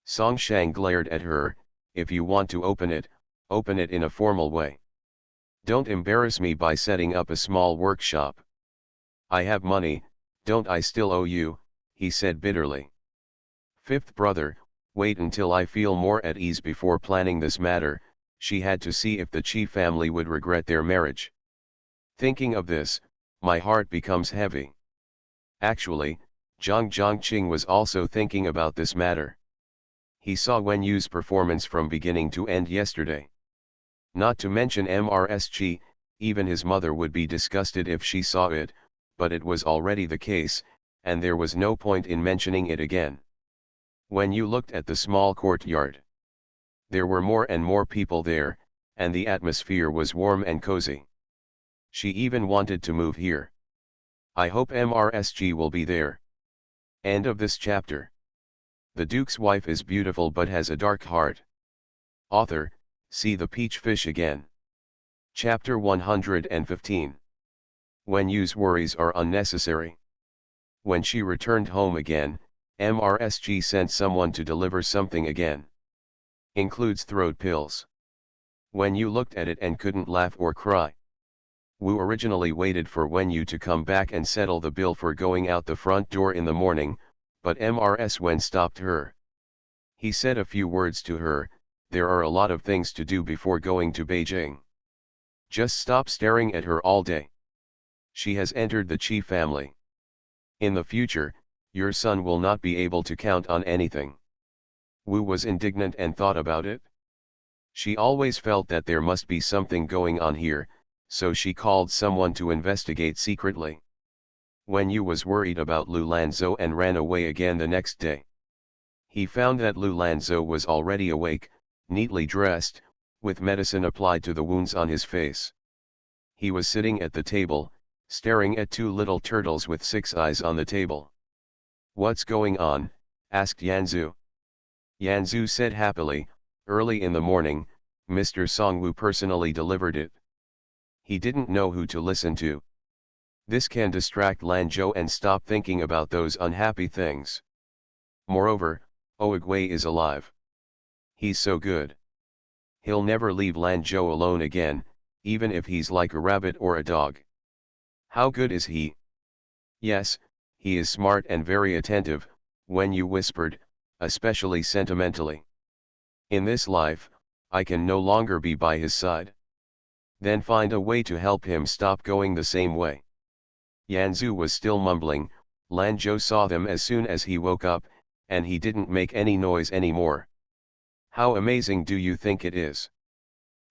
Song Shang glared at her, "If you want to open it in a formal way. Don't embarrass me by setting up a small workshop." "I have money, don't I still owe you?" he said bitterly. "Fifth brother, wait until I feel more at ease before planning this matter." She had to see if the Qi family would regret their marriage. "Thinking of this, my heart becomes heavy." Actually, Zhang Zhongqing was also thinking about this matter. He saw Wen Yu's performance from beginning to end yesterday. Not to mention MRSG, even his mother would be disgusted if she saw it, but it was already the case, and there was no point in mentioning it again. When you looked at the small courtyard, there were more and more people there, and the atmosphere was warm and cozy. She even wanted to move here. I hope MRSG will be there. End of this chapter. The Duke's wife is beautiful but has a dark heart. Author, see the peach fish again. Chapter 115. Wen Yu's worries are unnecessary. When she returned home again, MRSG sent someone to deliver something again. Includes throat pills. Wen Yu looked at it and couldn't laugh or cry. Wu originally waited for Wen Yu to come back and settle the bill for going out the front door in the morning, but MRS Wen stopped her. He said a few words to her, "There are a lot of things to do before going to Beijing. Just stop staring at her all day. She has entered the Qi family. In the future, your son will not be able to count on anything." Wu was indignant and thought about it. She always felt that there must be something going on here, so she called someone to investigate secretly. Wen Yu was worried about Lu Lanzhou and ran away again the next day. He found that Lu Lanzhou was already awake, neatly dressed, with medicine applied to the wounds on his face. He was sitting at the table, staring at 2 little turtles with 6 eyes on the table. "What's going on?" asked Yanzu. Yanzu said happily, "Early in the morning, Mr. Songwu personally delivered it." He didn't know who to listen to. This can distract Lanzhou and stop thinking about those unhappy things. Moreover, Oogwei is alive. He's so good. He'll never leave Lanzhou alone again, even if he's like a rabbit or a dog. How good is he? Yes, he is smart and very attentive, Wen Yu whispered, especially sentimentally. In this life, I can no longer be by his side. Then find a way to help him stop going the same way. Yanzu was still mumbling. Lan Zhou saw them as soon as he woke up, and he didn't make any noise anymore. How amazing do you think it is?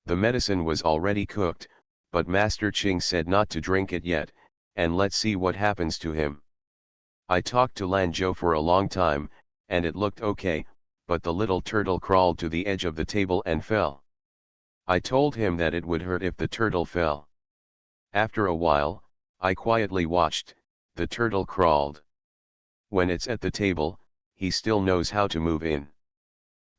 The medicine was already cooked, but Master Ching said not to drink it yet, and let's see what happens to him. I talked to Lan Zhou for a long time, and it looked okay, but the little turtle crawled to the edge of the table and fell. I told him that it would hurt if the turtle fell. After a while, I quietly watched, the turtle crawled. When it's at the table, he still knows how to move in.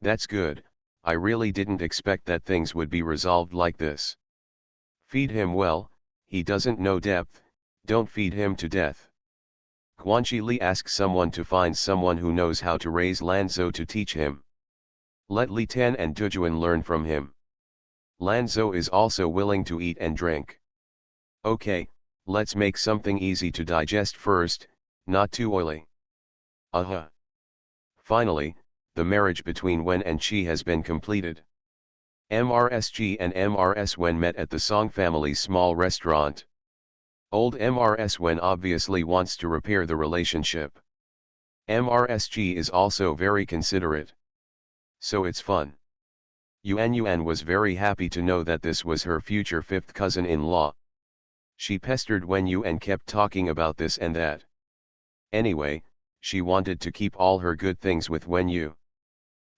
That's good, I really didn't expect that things would be resolved like this. Feed him well, he doesn't know depth, don't feed him to death. Guanxi Li asked someone to find someone who knows how to raise Lan Zhou to teach him. Let Li Tan and Dujuan learn from him. Lan Zhou is also willing to eat and drink. Okay, let's make something easy to digest first, not too oily. Finally, the marriage between Wen and Qi has been completed. MRSG and MRS Wen met at the Song family's small restaurant. Old MRS Wen obviously wants to repair the relationship. MRSG is also very considerate. So it's fun. Yuan was very happy to know that this was her future fifth cousin-in-law. She pestered Wen Yu and kept talking about this and that. Anyway, she wanted to keep all her good things with Wen Yu.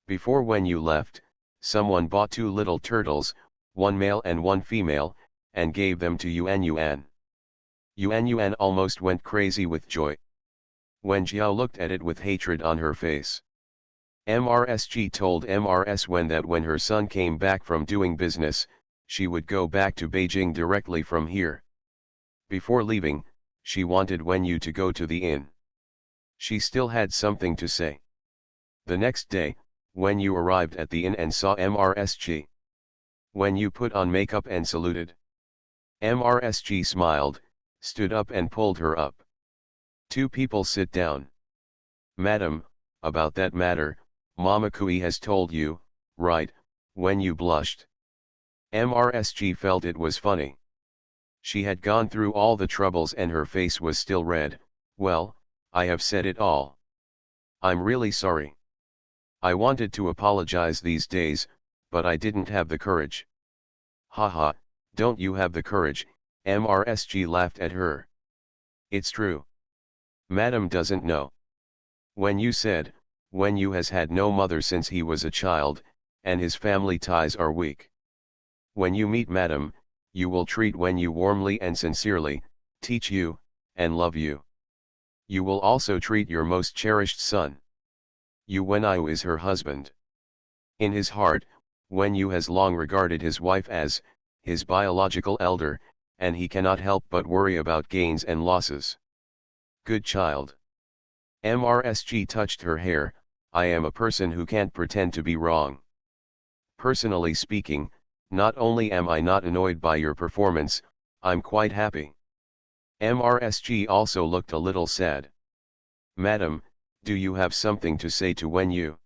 Before Wen Yu left, someone bought 2 little turtles, one male and one female, and gave them to Yuan. Yuan almost went crazy with joy. Wen Jiao looked at it with hatred on her face. MRSG told MRS Wen that when her son came back from doing business, she would go back to Beijing directly from here. Before leaving, she wanted Wen Yu to go to the inn. She still had something to say. The next day, Wen Yu arrived at the inn and saw MRSG. Wen Yu put on makeup and saluted. MRSG smiled, stood up and pulled her up. 2 people sit down. Madam, about that matter, Mama Kui has told you, right? Wen Yu blushed. MRSG felt it was funny. She had gone through all the troubles and her face was still red. Well, I have said it all. I'm really sorry. I wanted to apologize these days, but I didn't have the courage. Haha, don't you have the courage? MRSG laughed at her. It's true. Madam doesn't know. Wen Yu said, Wen Yu has had no mother since he was a child, and his family ties are weak. When you meet Madam, you will treat Wen Yu warmly and sincerely, teach you, and love you. You will also treat your most cherished son. Wen Yu is her husband. In his heart, Wen Yu has long regarded his wife as his biological elder, and he cannot help but worry about gains and losses. Good child. MRSG touched her hair. I am a person who can't pretend to be wrong. Personally speaking, not only am I not annoyed by your performance, I'm quite happy. MRSG also looked a little sad. Madam, do you have something to say to Wen Yu?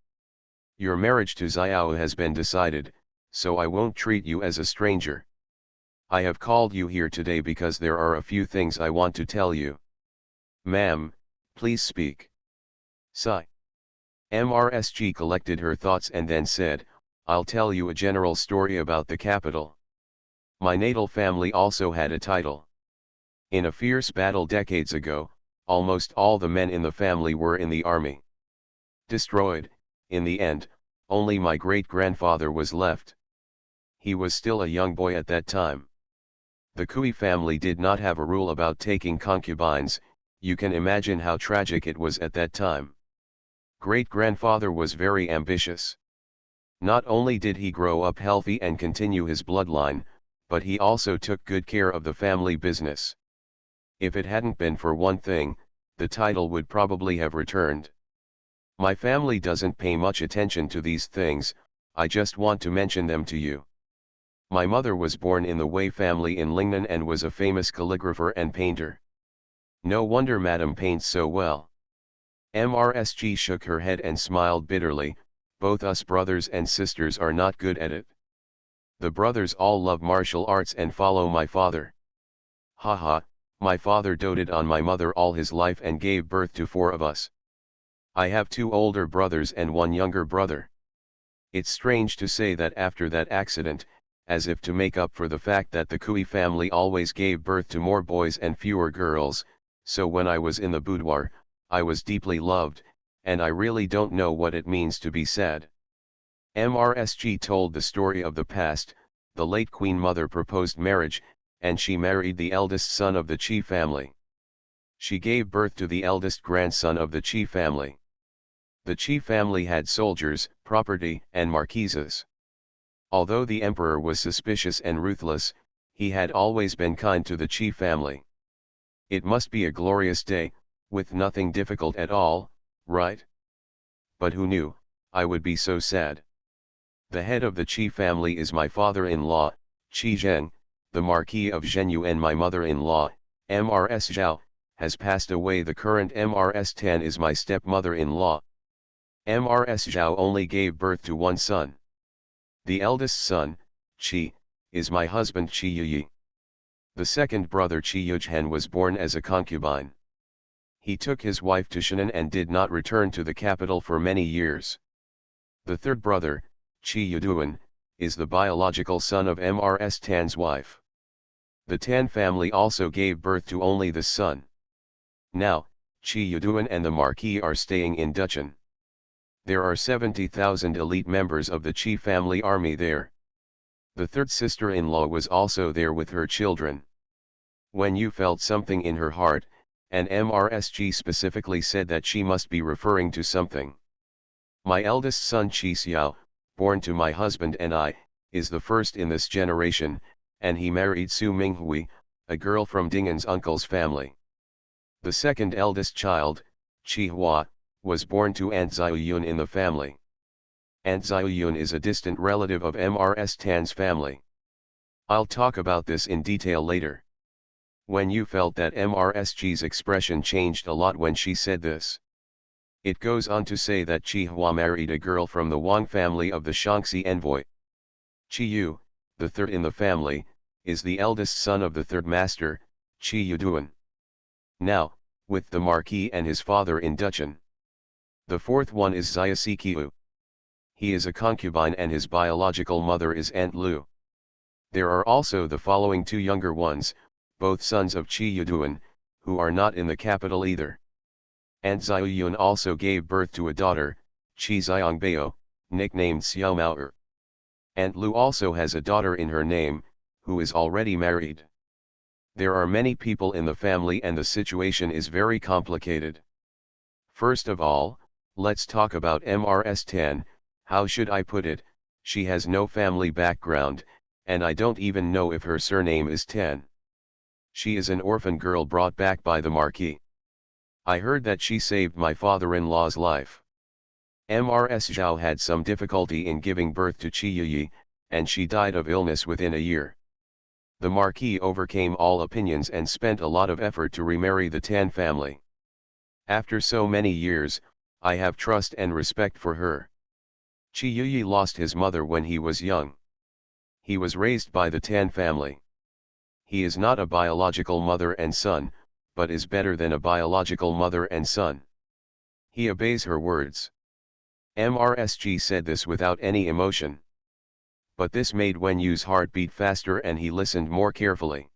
Your marriage to Xiao has been decided, so I won't treat you as a stranger. I have called you here today because there are a few things I want to tell you. Ma'am, please speak. Sigh. MRSG collected her thoughts and then said, I'll tell you a general story about the capital. My natal family also had a title. In a fierce battle decades ago, almost all the men in the family were in the army. Destroyed, in the end, only my great-grandfather was left. He was still a young boy at that time. The Kui family did not have a rule about taking concubines. You can imagine how tragic it was at that time. Great-grandfather was very ambitious. Not only did he grow up healthy and continue his bloodline, but he also took good care of the family business. If it hadn't been for one thing, the title would probably have returned. My family doesn't pay much attention to these things, I just want to mention them to you. My mother was born in the Wei family in Lingnan and was a famous calligrapher and painter. No wonder Madam paints so well. MRSG shook her head and smiled bitterly, both us brothers and sisters are not good at it. The brothers all love martial arts and follow my father. Haha, my father doted on my mother all his life and gave birth to 4 of us. I have 2 older brothers and 1 younger brother. It's strange to say that after that accident, as if to make up for the fact that the Kui family always gave birth to more boys and fewer girls, so when I was in the boudoir, I was deeply loved, and I really don't know what it means to be sad. MRSG told the story of the past. The late Queen Mother proposed marriage, and she married the eldest son of the Chi family. She gave birth to the eldest grandson of the Chi family. The Chi family had soldiers, property, and marquises. Although the emperor was suspicious and ruthless, he had always been kind to the Chi family. It must be a glorious day, with nothing difficult at all, right? But who knew, I would be so sad. The head of the Qi family is my father-in-law, Qi Zheng, the Marquis of Zhenyu, and my mother-in-law, MRS Zhao, has passed away. The current MRS Tan is my stepmother-in-law. MRS Zhao only gave birth to 1 son. The eldest son, Qi, is my husband Qi Yuyi. The second brother Qi Yuzhen was born as a concubine. He took his wife to Shannon and did not return to the capital for many years. The third brother, Qi Yuduan, is the biological son of MRS Tan's wife. The Tan family also gave birth to only this son. Now, Qi Yuduan and the Marquis are staying in Duchin. There are 70,000 elite members of the Qi family army there. The third sister-in-law was also there with her children. When you felt something in her heart, and MRSG specifically said that she must be referring to something. My eldest son Qi Xiao, born to my husband and I, is the first in this generation, and he married Su Minghui, a girl from Dingan's uncle's family. The second eldest child, Qi Hua, was born to Aunt Ziyun in the family. Aunt Ziyun is a distant relative of MRS Tan's family. I'll talk about this in detail later. When you felt that MRSG's expression changed a lot when she said this. It goes on to say that Qi Hua married a girl from the Wang family of the Shaanxi envoy. Qi Yu, the third in the family, is the eldest son of the third master, Qi Yuduan. Now, with the Marquis and his father in Duchin. The fourth one is Xiasiqiu. He is a concubine and his biological mother is Aunt Lu. There are also the following 2 younger ones, both sons of Qi Yuduan, who are not in the capital either. Aunt Ziyun also gave birth to a daughter, Qi Ziongbao, nicknamed Xiao Mao'er. Aunt Lu also has a daughter in her name, who is already married. There are many people in the family and the situation is very complicated. First of all, let's talk about MRS Tan. How should I put it? She has no family background, and I don't even know if her surname is Tan. She is an orphan girl brought back by the Marquis. I heard that she saved my father-in-law's life. MRS Zhao had some difficulty in giving birth to Qi Yuyi, and she died of illness within a year. The Marquis overcame all opinions and spent a lot of effort to remarry the Tan family. After so many years, I have trust and respect for her. Qi Yuyi lost his mother when he was young. He was raised by the Tan family. He is not a biological mother and son, but is better than a biological mother and son. He obeys her words. MRSG said this without any emotion. But this made Wen Yu's heart beat faster and he listened more carefully.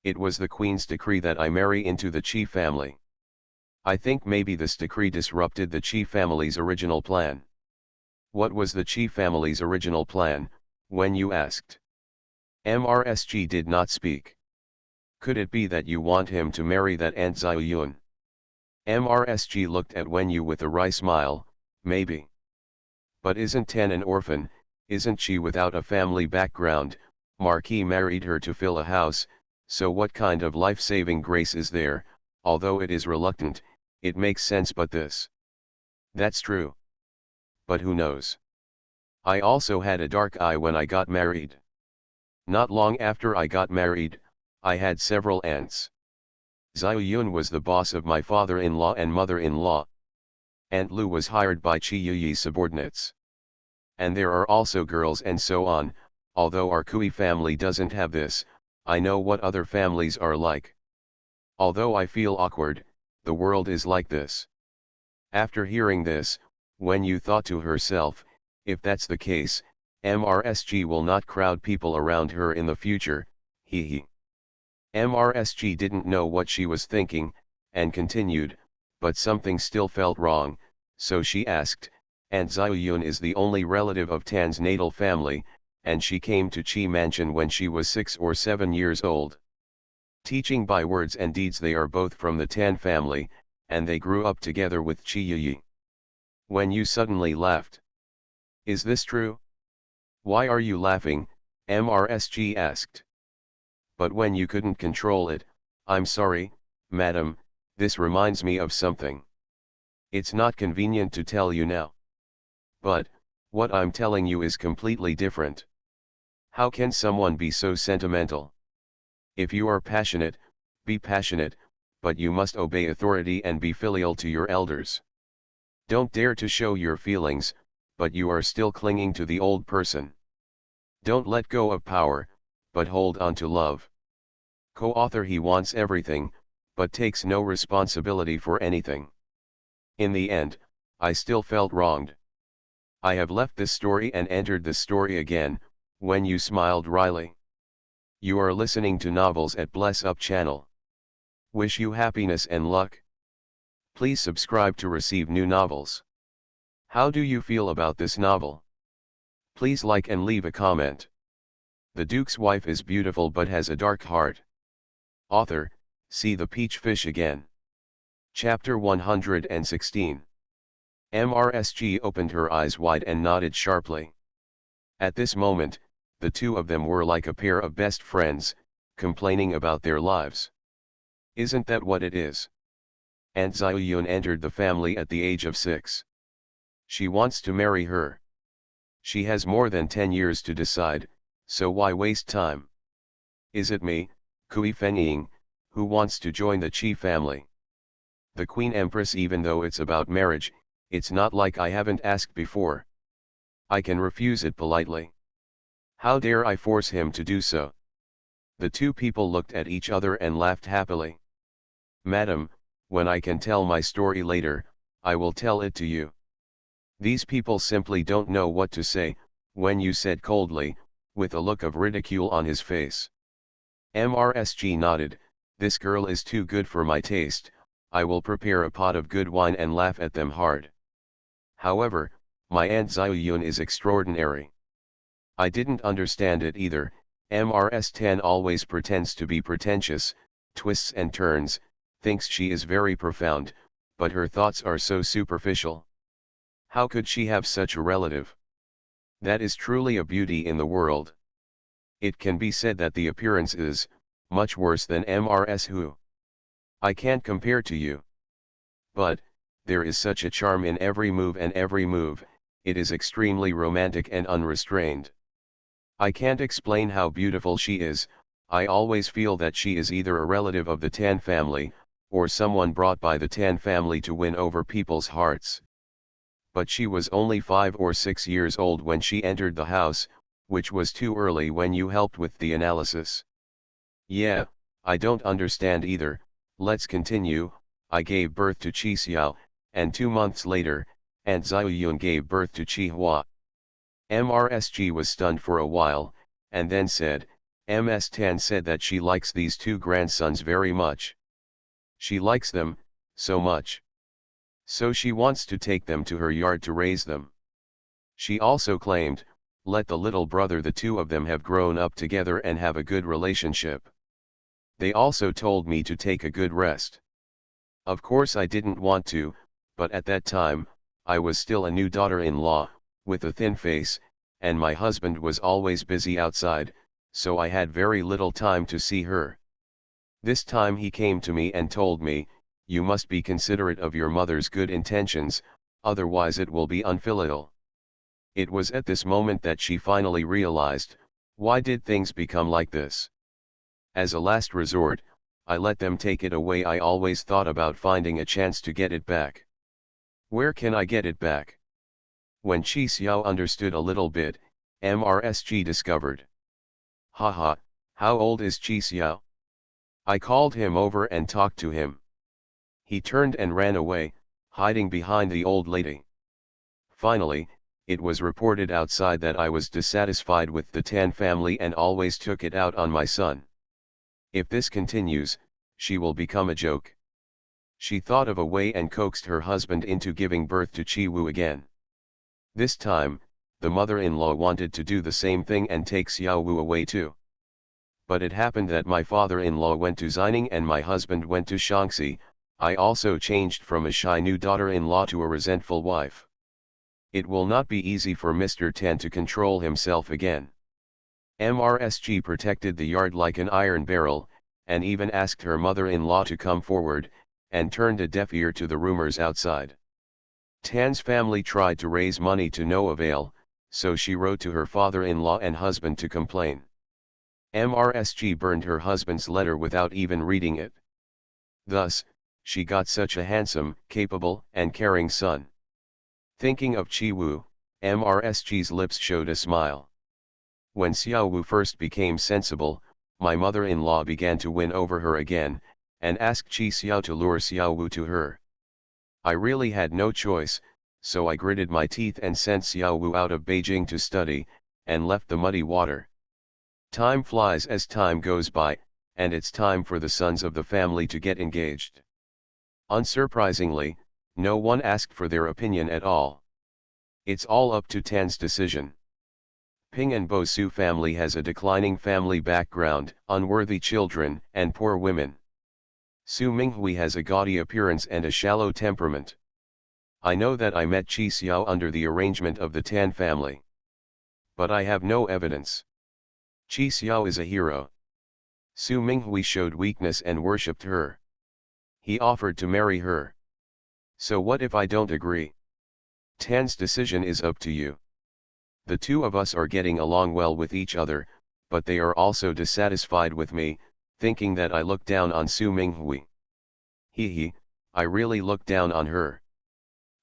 It was the Queen's decree that I marry into the Qi family. I think maybe this decree disrupted the Qi family's original plan. What was the Qi family's original plan, Wen Yu asked? MRSG did not speak. Could it be that you want him to marry that Aunt Ziyun? MRSG looked at Wen Yu with a wry smile, maybe. But isn't Tan an orphan, isn't she without a family background? Marquis married her to fill a house, so what kind of life-saving grace is there? Although it is reluctant, it makes sense. But this. That's true. But who knows? I also had a dark eye when I got married. Not long after I got married, I had several aunts. Xiao Yun was the boss of my father-in-law and mother-in-law. Aunt Lu was hired by Qi Yuyi's subordinates. And there are also girls and so on. Although our Kui family doesn't have this, I know what other families are like. Although I feel awkward, the world is like this. After hearing this, Wen Yu thought to herself, if that's the case, MRSG will not crowd people around her in the future, hee hee. MRSG didn't know what she was thinking, and continued, but something still felt wrong, so she asked, Aunt Xiaoyun is the only relative of Tan's natal family, and she came to Qi Mansion when she was 6 or 7 years old. Teaching by words and deeds, they are both from the Tan family, and they grew up together with Qi Yuyi. Wen Yu suddenly laughed. Is this true? Why are you laughing? MRSG asked. But Wen Yu couldn't control it. I'm sorry, madam, this reminds me of something. It's not convenient to tell you now. But, what I'm telling you is completely different. How can someone be so sentimental? If you are passionate, be passionate, but you must obey authority and be filial to your elders. Don't dare to show your feelings, but you are still clinging to the old person. Don't let go of power, but hold on to love. Co-author: he wants everything, but takes no responsibility for anything. In the end, I still felt wronged. I have left this story and entered this story again. Wen Yu smiled wryly. You are listening to Novels at Bless Up channel. Wish you happiness and luck. Please subscribe to receive new novels. How do you feel about this novel? Please like and leave a comment. The Duke's wife is beautiful but has a dark heart. Author: see the peach fish again. Chapter 116. MRSG opened her eyes wide and nodded sharply. At this moment, the two of them were like a pair of best friends, complaining about their lives. Isn't that what it is? Aunt Xiaoyun entered the family at the age of 6. She wants to marry her. She has more than 10 years to decide, so why waste time? Is it me, Kui Fengying, who wants to join the Qi family? The Queen Empress, even though it's about marriage, it's not like I haven't asked before. I can refuse it politely. How dare I force him to do so? The two people looked at each other and laughed happily. Madam, when I can tell my story later, I will tell it to you. These people simply don't know what to say, Wen Yu said coldly, with a look of ridicule on his face. MRSG nodded. This girl is too good for my taste. I will prepare a pot of good wine and laugh at them hard. However, my Aunt Xiaoyun is extraordinary. I didn't understand it either. MRS10 always pretends to be pretentious, twists and turns, thinks she is very profound, but her thoughts are so superficial. How could she have such a relative? That is truly a beauty in the world. It can be said that the appearance is much worse than MRS who. I can't compare to you. But there is such a charm in every move, and every move, it is extremely romantic and unrestrained. I can't explain how beautiful she is. I always feel that she is either a relative of the Tan family, or someone brought by the Tan family to win over people's hearts. But she was only 5 or 6 years old when she entered the house, which was too early when you helped with the analysis. Yeah, I don't understand either. Let's continue. I gave birth to Qi Xiao, and 2 months later, Aunt Xiaoyun gave birth to Qi Hua. MRSG was stunned for a while, and then said, Ms. Tan said that she likes these 2 grandsons very much. She likes them, so much. So she wants to take them to her yard to raise them. She also claimed, let the little brother, the 2 of them have grown up together and have a good relationship. They also told me to take a good rest. Of course I didn't want to, but at that time, I was still a new daughter-in-law, with a thin face, and my husband was always busy outside, so I had very little time to see her. This time he came to me and told me, you must be considerate of your mother's good intentions, otherwise it will be unfilial. It was at this moment that she finally realized, why did things become like this? As a last resort, I let them take it away. I always thought about finding a chance to get it back. Where can I get it back? When Chi Xiao understood a little bit, MRSG discovered. Haha, how old is Chi Xiao? I called him over and talked to him. He turned and ran away, hiding behind the old lady. Finally, it was reported outside that I was dissatisfied with the Tan family and always took it out on my son. If this continues, she will become a joke. She thought of a way and coaxed her husband into giving birth to Chi Wu again. This time, the mother-in-law wanted to do the same thing and take Xiao Wu away too. But it happened that my father-in-law went to Xining and my husband went to Shaanxi. I also changed from a shy new daughter-in-law to a resentful wife. It will not be easy for Mr. Tan to control himself again. MRSG protected the yard like an iron barrel, and even asked her mother-in-law to come forward, and turned a deaf ear to the rumors outside. Tan's family tried to raise money to no avail, so she wrote to her father-in-law and husband to complain. MRSG burned her husband's letter without even reading it. Thus, she got such a handsome, capable, and caring son. Thinking of Chi Wu, MRSG's lips showed a smile. When Xiao Wu first became sensible, my mother-in-law began to win over her again, and asked Chi Xiao to lure Xiao Wu to her. I really had no choice, so I gritted my teeth and sent Xiao Wu out of Beijing to study, and left the muddy water. Time flies as time goes by, and it's time for the sons of the family to get engaged. Unsurprisingly, no one asked for their opinion at all. It's all up to Tan's decision. Ping and Bo Su family has a declining family background, unworthy children, and poor women. Su Minghui has a gaudy appearance and a shallow temperament. I know that I met Chi Xiao under the arrangement of the Tan family. But I have no evidence. Chi Xiao is a hero. Su Minghui showed weakness and worshipped her. He offered to marry her. So what if I don't agree? Tan's decision is up to you. The two of us are getting along well with each other, but they are also dissatisfied with me, thinking that I look down on Su Minghui. I really look down on her.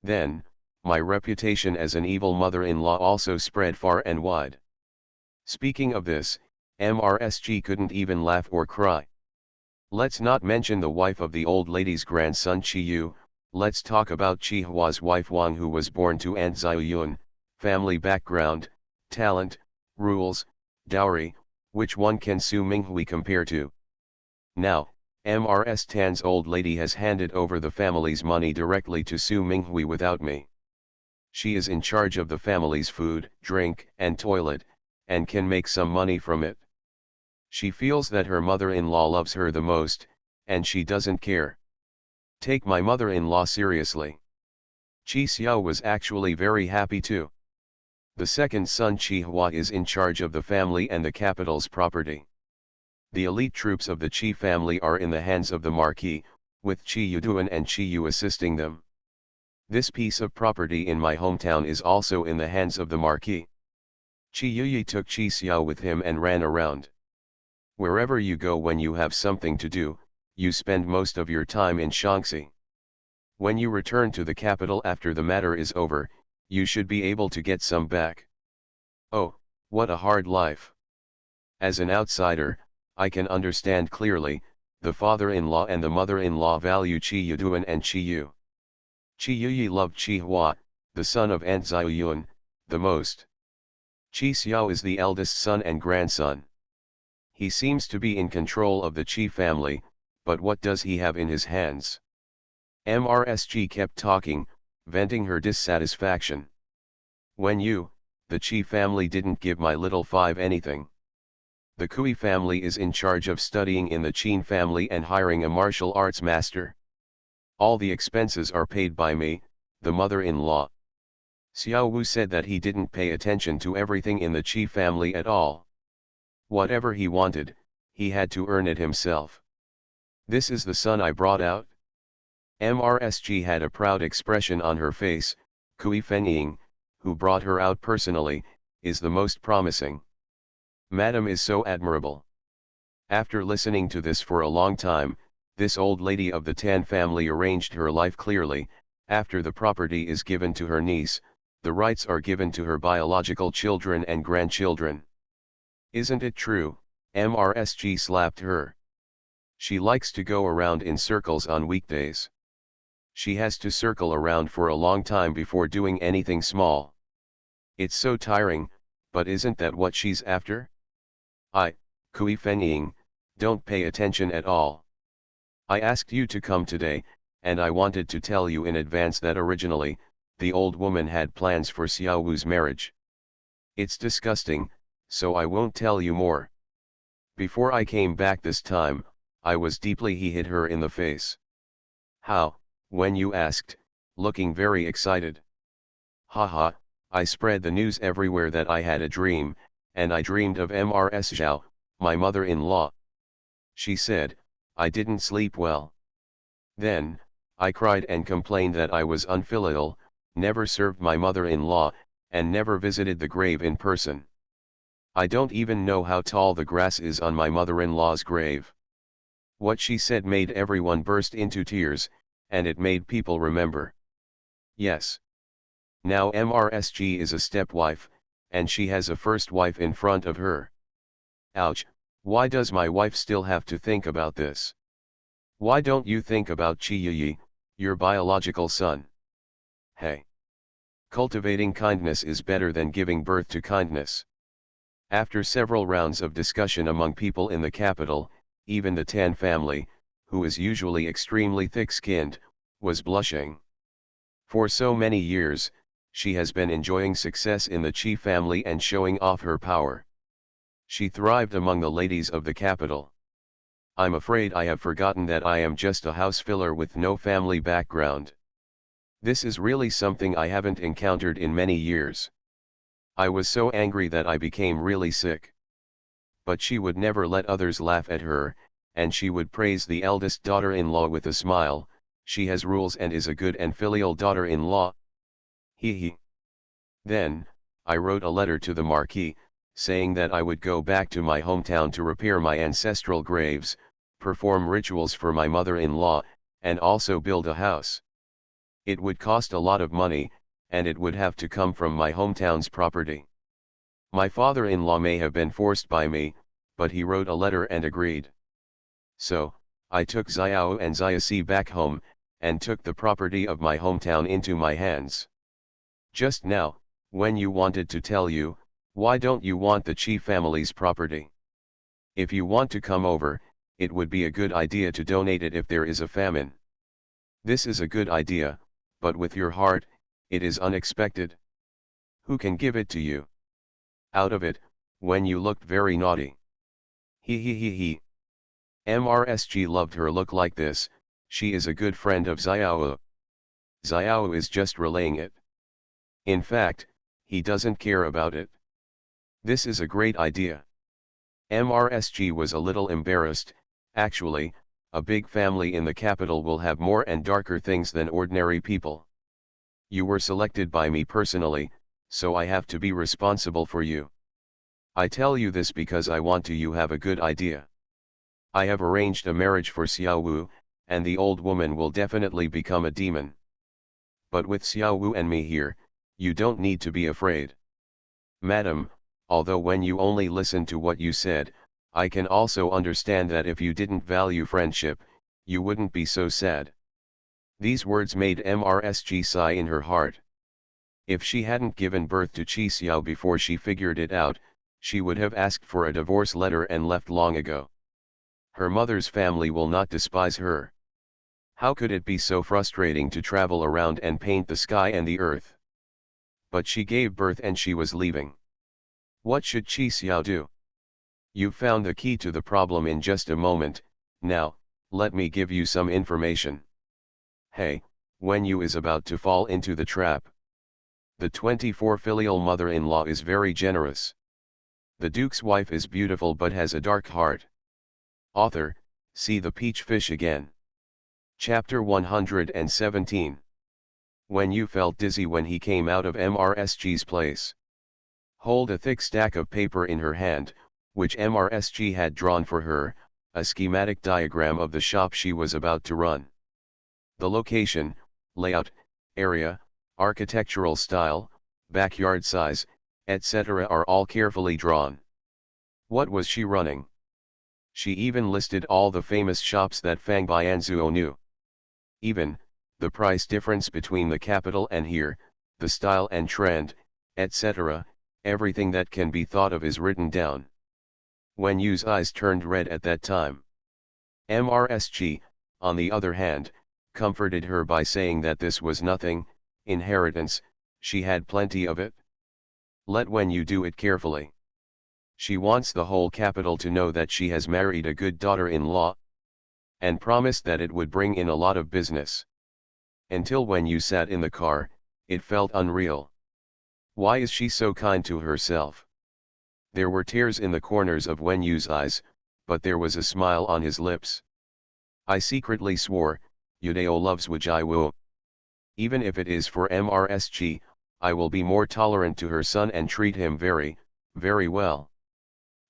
Then, my reputation as an evil mother-in-law also spread far and wide. Speaking of this, MRSG couldn't even laugh or cry. Let's not mention the wife of the old lady's grandson Chi Yu, let's talk about Chi Hua's wife Wang, who was born to Aunt Ziyun. Family background, talent, rules, dowry, which one can Su Minghui compare to? Now, MRS Tan's old lady has handed over the family's money directly to Su Minghui without me. She is in charge of the family's food, drink, and toilet, and can make some money from it. She feels that her mother-in-law loves her the most, and she doesn't care. Take my mother-in-law seriously. Chi Xiao was actually very happy too. The second son Chi Hua is in charge of the family and the capital's property. The elite troops of the Chi family are in the hands of the Marquis, with Chi Yuduan and Chi Yu assisting them. This piece of property in my hometown is also in the hands of the Marquis. Chi Yuyi took Chi Xiao with him and ran around. Wherever you go when you have something to do, you spend most of your time in Shaanxi. When you return to the capital after the matter is over, you should be able to get some back. Oh, what a hard life. As an outsider, I can understand clearly, the father-in-law and the mother-in-law value Chi Yuduan and Chi Yu. Chi Yuyi loved Chi Hua, the son of Aunt Ziyun, the most. Chi Xiao is the eldest son and grandson. He seems to be in control of the Chi family, but what does he have in his hands? MRSG kept talking, venting her dissatisfaction. When you, the Chi family, didn't give my little five anything. The Kui family is in charge of studying in the Qin family and hiring a martial arts master. All the expenses are paid by me, the mother-in-law. Xiao Wu said that he didn't pay attention to everything in the Qi family at all. Whatever he wanted, he had to earn it himself. This is the son I brought out? MRSG had a proud expression on her face. Kui Fengying, who brought her out personally, is the most promising. Madam is so admirable. After listening to this for a long time, this old lady of the Tan family arranged her life clearly. After the property is given to her niece, the rights are given to her biological children and grandchildren. Isn't it true? MRSG slapped her. She likes to go around in circles on weekdays. She has to circle around for a long time before doing anything small. It's so tiring, but isn't that what she's after? Kui Fenying, don't pay attention at all. I asked you to come today, and I wanted to tell you in advance that originally, the old woman had plans for Xiao Wu's marriage. It's disgusting, so I won't tell you more. Before I came back this time, I was deeply he hit her in the face. How, when you asked, looking very excited. Haha, I spread the news everywhere that I had a dream, and I dreamed of Mrs. Zhao, my mother-in-law. She said, I didn't sleep well. Then, I cried and complained that I was unfilial, never served my mother-in-law, and never visited the grave in person. I don't even know how tall the grass is on my mother-in-law's grave. What she said made everyone burst into tears, and it made people remember. Yes. Now MRSG is a stepwife, and she has a first wife in front of her. Ouch, why does my wife still have to think about this? Why don't you think about Chiyi, your biological son? Hey. Cultivating kindness is better than giving birth to kindness. After several rounds of discussion among people in the capital, even the Tan family, who is usually extremely thick-skinned, was blushing. For so many years, she has been enjoying success in the Qi family and showing off her power. She thrived among the ladies of the capital. I'm afraid I have forgotten that I am just a house filler with no family background. This is really something I haven't encountered in many years. I was so angry that I became really sick. But she would never let others laugh at her, and she would praise the eldest daughter-in-law with a smile. She has rules and is a good and filial daughter-in-law. Hee. Then, I wrote a letter to the Marquis, saying that I would go back to my hometown to repair my ancestral graves, perform rituals for my mother-in-law, and also build a house. It would cost a lot of money, and it would have to come from my hometown's property. My father-in-law may have been forced by me, but he wrote a letter and agreed. So, I took Xiao and Xiaoxi back home, and took the property of my hometown into my hands. Just now, when you wanted to tell you, why don't you want the Qi family's property? If you want to come over, it would be a good idea to donate it if there is a famine. This is a good idea, but with your heart, it is unexpected. Who can give it to you? Out of it, when you looked very naughty. He. MRSG loved her look like this. She is a good friend of Xiao. Xiao is just relaying it. In fact, he doesn't care about it. This is a great idea. MRSG was a little embarrassed. Actually, a big family in the capital will have more and darker things than ordinary people. You were selected by me personally, so I have to be responsible for you. I tell you this because I want you have a good idea. I have arranged a marriage for Xiao Wu, and the old woman will definitely become a demon. But with Xiao Wu and me here, you don't need to be afraid. Madam, although when you only listen to what you said, I can also understand that if you didn't value friendship, you wouldn't be so sad. These words made MRSG sigh in her heart. If she hadn't given birth to Qi Xiao before she figured it out, she would have asked for a divorce letter and left long ago. Her mother's family will not despise her. How could it be so frustrating to travel around and paint the sky and the earth? But she gave birth and she was leaving. What should Qi Xiao do? You've found the key to the problem in just a moment. Now, let me give you some information. Hey, Wen Yu is about to fall into the trap. The 24 filial mother-in-law is very generous. The Duke's wife is beautiful but has a dark heart. Author, see the peach fish again. Chapter 117. Wen Yu felt dizzy when he came out of MRSG's place. Hold a thick stack of paper in her hand, which MRSG had drawn for her, a schematic diagram of the shop she was about to run. The location, layout, area, architectural style, backyard size, etc. are all carefully drawn. What was she running? She even listed all the famous shops that Fang Bianzuo knew. Even, the price difference between the capital and here, the style and trend, etc., everything that can be thought of is written down. Wen Yu's eyes turned red at that time. MRSG, on the other hand, comforted her by saying that this was nothing, inheritance, she had plenty of it. Let Wen Yu do it carefully. She wants the whole capital to know that she has married a good daughter-in-law, and promised that it would bring in a lot of business. Until Wen Yu sat in the car, it felt unreal. Why is she so kind to herself? There were tears in the corners of Wen Yu's eyes, but there was a smile on his lips. I secretly swore, Yudao loves Wajiwu. Even if it is for MRSG, I will be more tolerant to her son and treat him very, very well.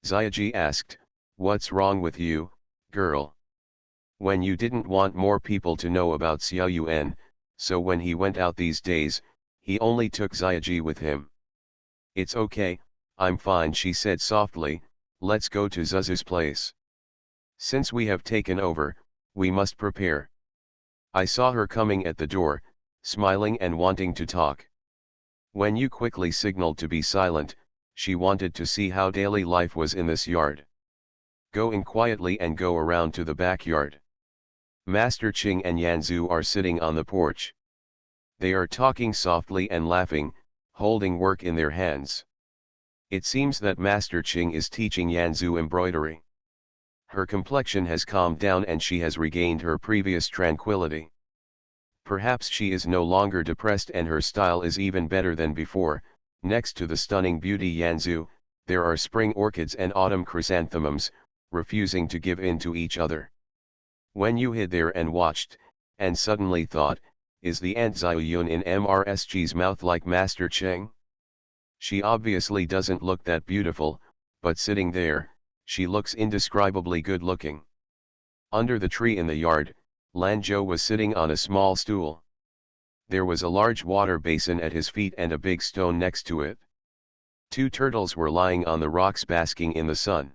Xiaoji asked, what's wrong with you, girl? Wen Yu didn't want more people to know about Xiao Yuan, so when he went out these days, he only took Xiaoji with him. It's okay, I'm fine, she said softly, let's go to Zuzu's place. Since we have taken over, we must prepare. I saw her coming at the door, smiling and wanting to talk. Wen Yu quickly signaled to be silent, she wanted to see how daily life was in this yard. Go in quietly and go around to the backyard. Master Qing and Yanzu are sitting on the porch. They are talking softly and laughing, holding work in their hands. It seems that Master Qing is teaching Yanzu embroidery. Her complexion has calmed down and she has regained her previous tranquility. Perhaps she is no longer depressed and her style is even better than before. Next to the stunning beauty Yanzu, there are spring orchids and autumn chrysanthemums, refusing to give in to each other. Wen Yu hid there and watched, and suddenly thought, is the Aunt Xiaoyun in MRSG's mouth like Master Cheng? She obviously doesn't look that beautiful, but sitting there, she looks indescribably good looking. Under the tree in the yard, Lanzhou was sitting on a small stool. There was a large water basin at his feet and a big stone next to it. Two turtles were lying on the rocks basking in the sun.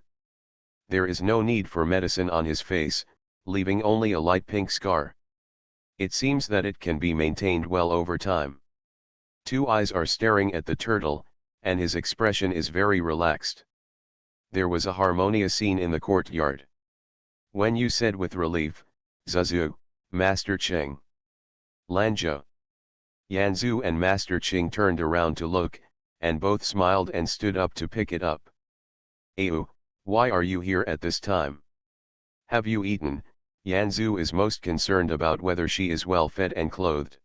There is no need for medicine on his face, leaving only a light pink scar. It seems that it can be maintained well over time. Two eyes are staring at the turtle, and his expression is very relaxed. There was a harmonious scene in the courtyard. Wen Yu said with relief, Zuzu, Master Cheng. Lanzhou. Yanzu and Master Qing turned around to look, and both smiled and stood up to pick it up. Ayu, why are you here at this time? Have you eaten? Yanzu is most concerned about whether she is well fed and clothed.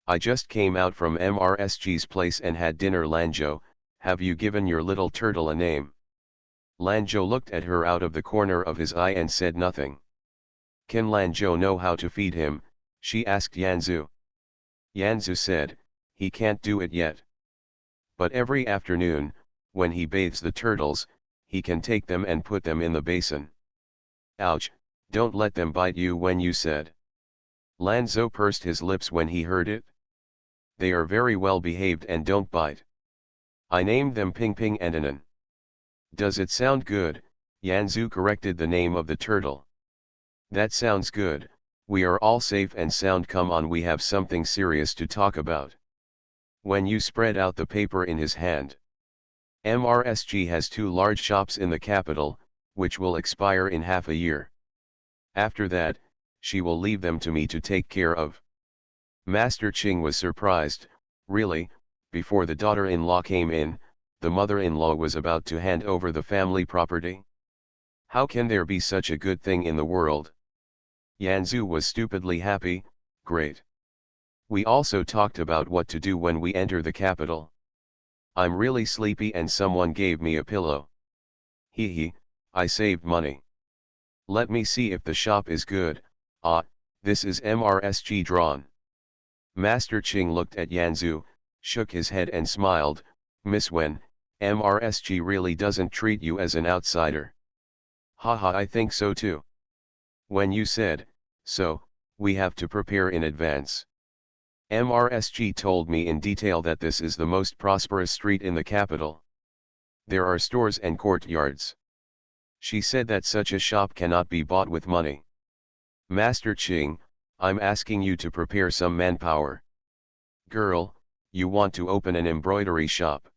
I just came out from MRSG's place and had dinner. Lanzhou, have you given your little turtle a name? Lanzhou looked at her out of the corner of his eye and said nothing. Can Lanzhou know how to feed him? She asked Yanzu. Yanzu said, he can't do it yet. But every afternoon, when he bathes the turtles, he can take them and put them in the basin. Ouch, don't let them bite you. Wen Yu said. Lanzhou pursed his lips when he heard it. They are very well behaved and don't bite. I named them Ping Ping and Anan. Does it sound good? Yanzu corrected the name of the turtle. That sounds good. We are all safe and sound. Come on, we have something serious to talk about. Wen Yu spread out the paper in his hand. MRSG has two large shops in the capital, which will expire in half a year. After that, she will leave them to me to take care of. Master Qing was surprised. Really, before the daughter-in-law came in, the mother-in-law was about to hand over the family property? How can there be such a good thing in the world? Yanzu was stupidly happy. Great. We also talked about what to do when we enter the capital. I'm really sleepy and someone gave me a pillow. Hee hee, I saved money. Let me see if the shop is good. Ah, this is MRSG drawn. Master Qing looked at Yanzu, shook his head and smiled. Miss Wen, MRSG really doesn't treat you as an outsider. Haha, I think so too. When you said, so, we have to prepare in advance. MRSG told me in detail that this is the most prosperous street in the capital. There are stores and courtyards. She said that such a shop cannot be bought with money. Master Ching, I'm asking you to prepare some manpower. Girl, you want to open an embroidery shop.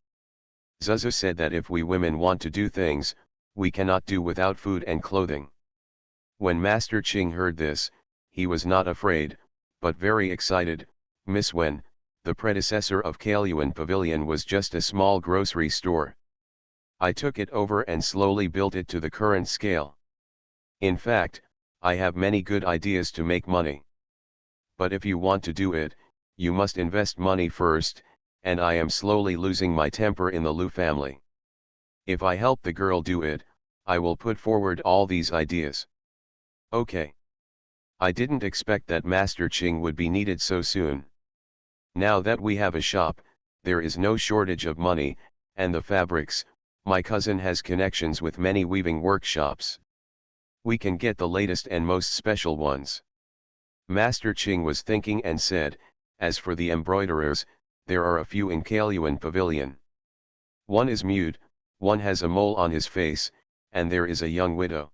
Zuzu said that if we women want to do things, we cannot do without food and clothing. When Master Ching heard this, he was not afraid, but very excited. Miss Wen, the predecessor of Kalyuan Pavilion, was just a small grocery store. I took it over and slowly built it to the current scale. In fact, I have many good ideas to make money. But if you want to do it, you must invest money first, and I am slowly losing my temper in the Lu family. If I help the girl do it, I will put forward all these ideas. Okay. I didn't expect that Master Ching would be needed so soon. Now that we have a shop, there is no shortage of money, and the fabrics, my cousin has connections with many weaving workshops. We can get the latest and most special ones. Master Ching was thinking and said, as for the embroiderers, there are a few in Kalyuan Pavilion. One is mute, one has a mole on his face, and there is a young widow.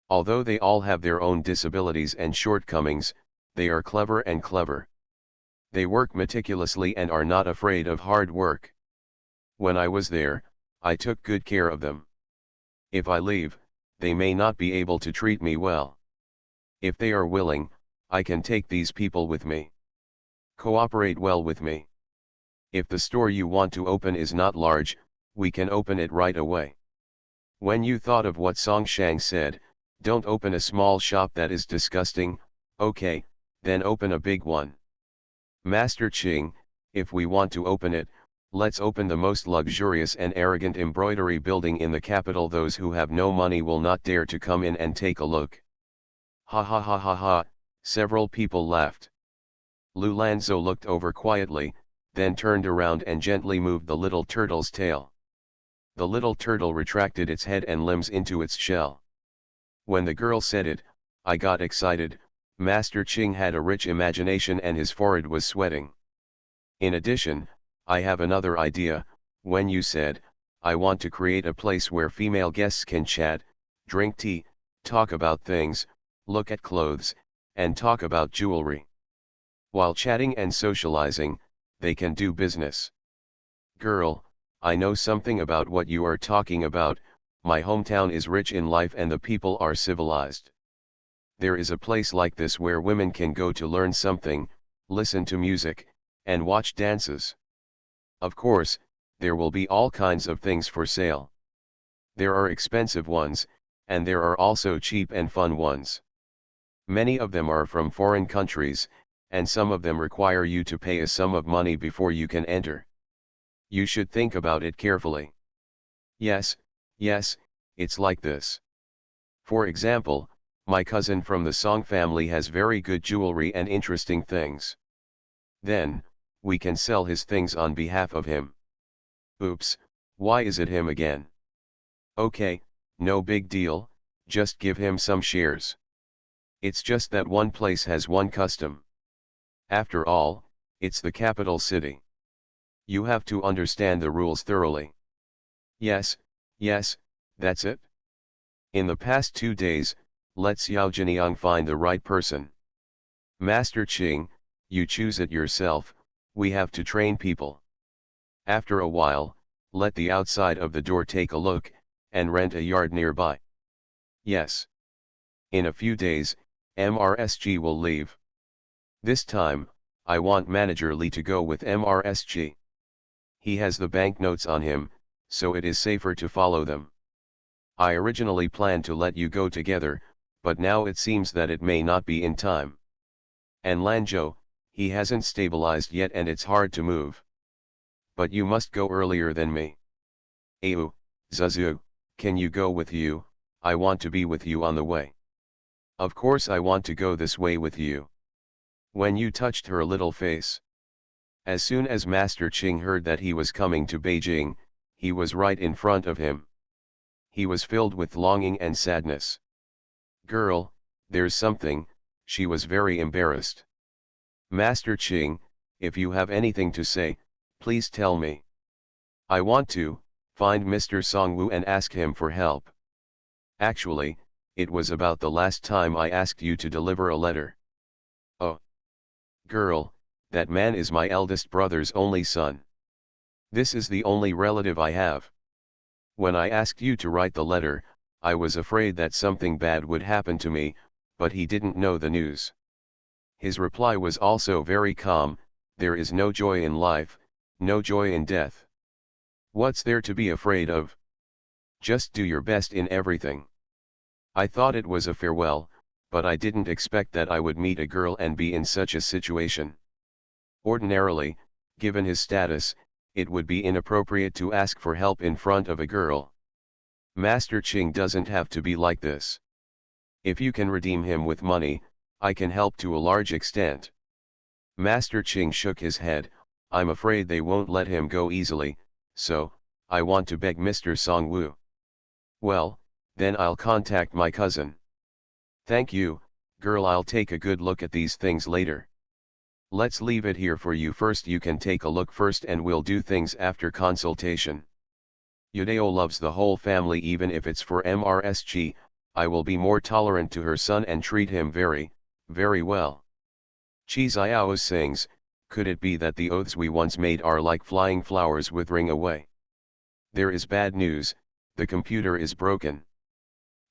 Although they all have their own disabilities and shortcomings, they are clever and clever. They work meticulously and are not afraid of hard work. When I was there, I took good care of them. If I leave, they may not be able to treat me well. If they are willing, I can take these people with me. Cooperate well with me. If the store you want to open is not large, we can open it right away. When you thought of what Song Shang said, don't open a small shop that is disgusting, okay, then open a big one. Master Ching, if we want to open it, let's open the most luxurious and arrogant embroidery building in the capital. Those who have no money will not dare to come in and take a look. Ha ha ha ha ha, several people laughed. Lu Lanzhou looked over quietly, then turned around and gently moved the little turtle's tail. The little turtle retracted its head and limbs into its shell. When the girl said it, I got excited. Master Ching had a rich imagination and his forehead was sweating. In addition, I have another idea. When you said, I want to create a place where female guests can chat, drink tea, talk about things, look at clothes, and talk about jewelry. While chatting and socializing, they can do business. Girl, I know something about what you are talking about. My hometown is rich in life and the people are civilized. There is a place like this where women can go to learn something, listen to music, and watch dances. Of course, there will be all kinds of things for sale. There are expensive ones, and there are also cheap and fun ones. Many of them are from foreign countries, and some of them require you to pay a sum of money before you can enter. You should think about it carefully. Yes, it's like this. For example, my cousin from the Song family has very good jewelry and interesting things. Then, we can sell his things on behalf of him. Oops, why is it him again? Okay, no big deal, just give him some shares. It's just that one place has one custom. After all, it's the capital city. You have to understand the rules thoroughly. Yes, that's it. In the past 2 days, let Xiao Jiniang find the right person. Master Ching, you choose it yourself, we have to train people. After a while, let the outside of the door take a look, and rent a yard nearby. Yes. In a few days, MRSG will leave. This time, I want Manager Li to go with MRSG. He has the banknotes on him, so it is safer to follow them. I originally planned to let you go together, but now it seems that it may not be in time. And Lanzhou, he hasn't stabilized yet and it's hard to move. But you must go earlier than me. Ayu, Zuzu, can you go with you? I want to be with you on the way. Of course I want to go this way with you. When you touched her little face. As soon as Master Ching heard that he was coming to Beijing, he was right in front of him. He was filled with longing and sadness. "Girl, there's something," she was very embarrassed. "Master Ching, if you have anything to say, please tell me. I want to find Mr. Songwoo and ask him for help. Actually, it was about the last time I asked you to deliver a letter." "Oh. Girl, that man is my eldest brother's only son. This is the only relative I have. When I asked you to write the letter, I was afraid that something bad would happen to me, but he didn't know the news." His reply was also very calm: "There is no joy in life, no joy in death. What's there to be afraid of? Just do your best in everything." I thought it was a farewell, but I didn't expect that I would meet a girl and be in such a situation. Ordinarily, given his status, it would be inappropriate to ask for help in front of a girl. Master Ching doesn't have to be like this. If you can redeem him with money, I can help to a large extent. Master Ching shook his head. "I'm afraid they won't let him go easily, so I want to beg Mr. Songwoo." "Well, then I'll contact my cousin." "Thank you, girl, I'll take a good look at these things later. Let's leave it here for you first. You can take a look first and we'll do things after consultation. Yudao loves the whole family even if it's for MRSG, I will be more tolerant to her son and treat him very, very well." Chi Xiao sings, "Could it be that the oaths we once made are like flying flowers withering away? There is bad news, the computer is broken.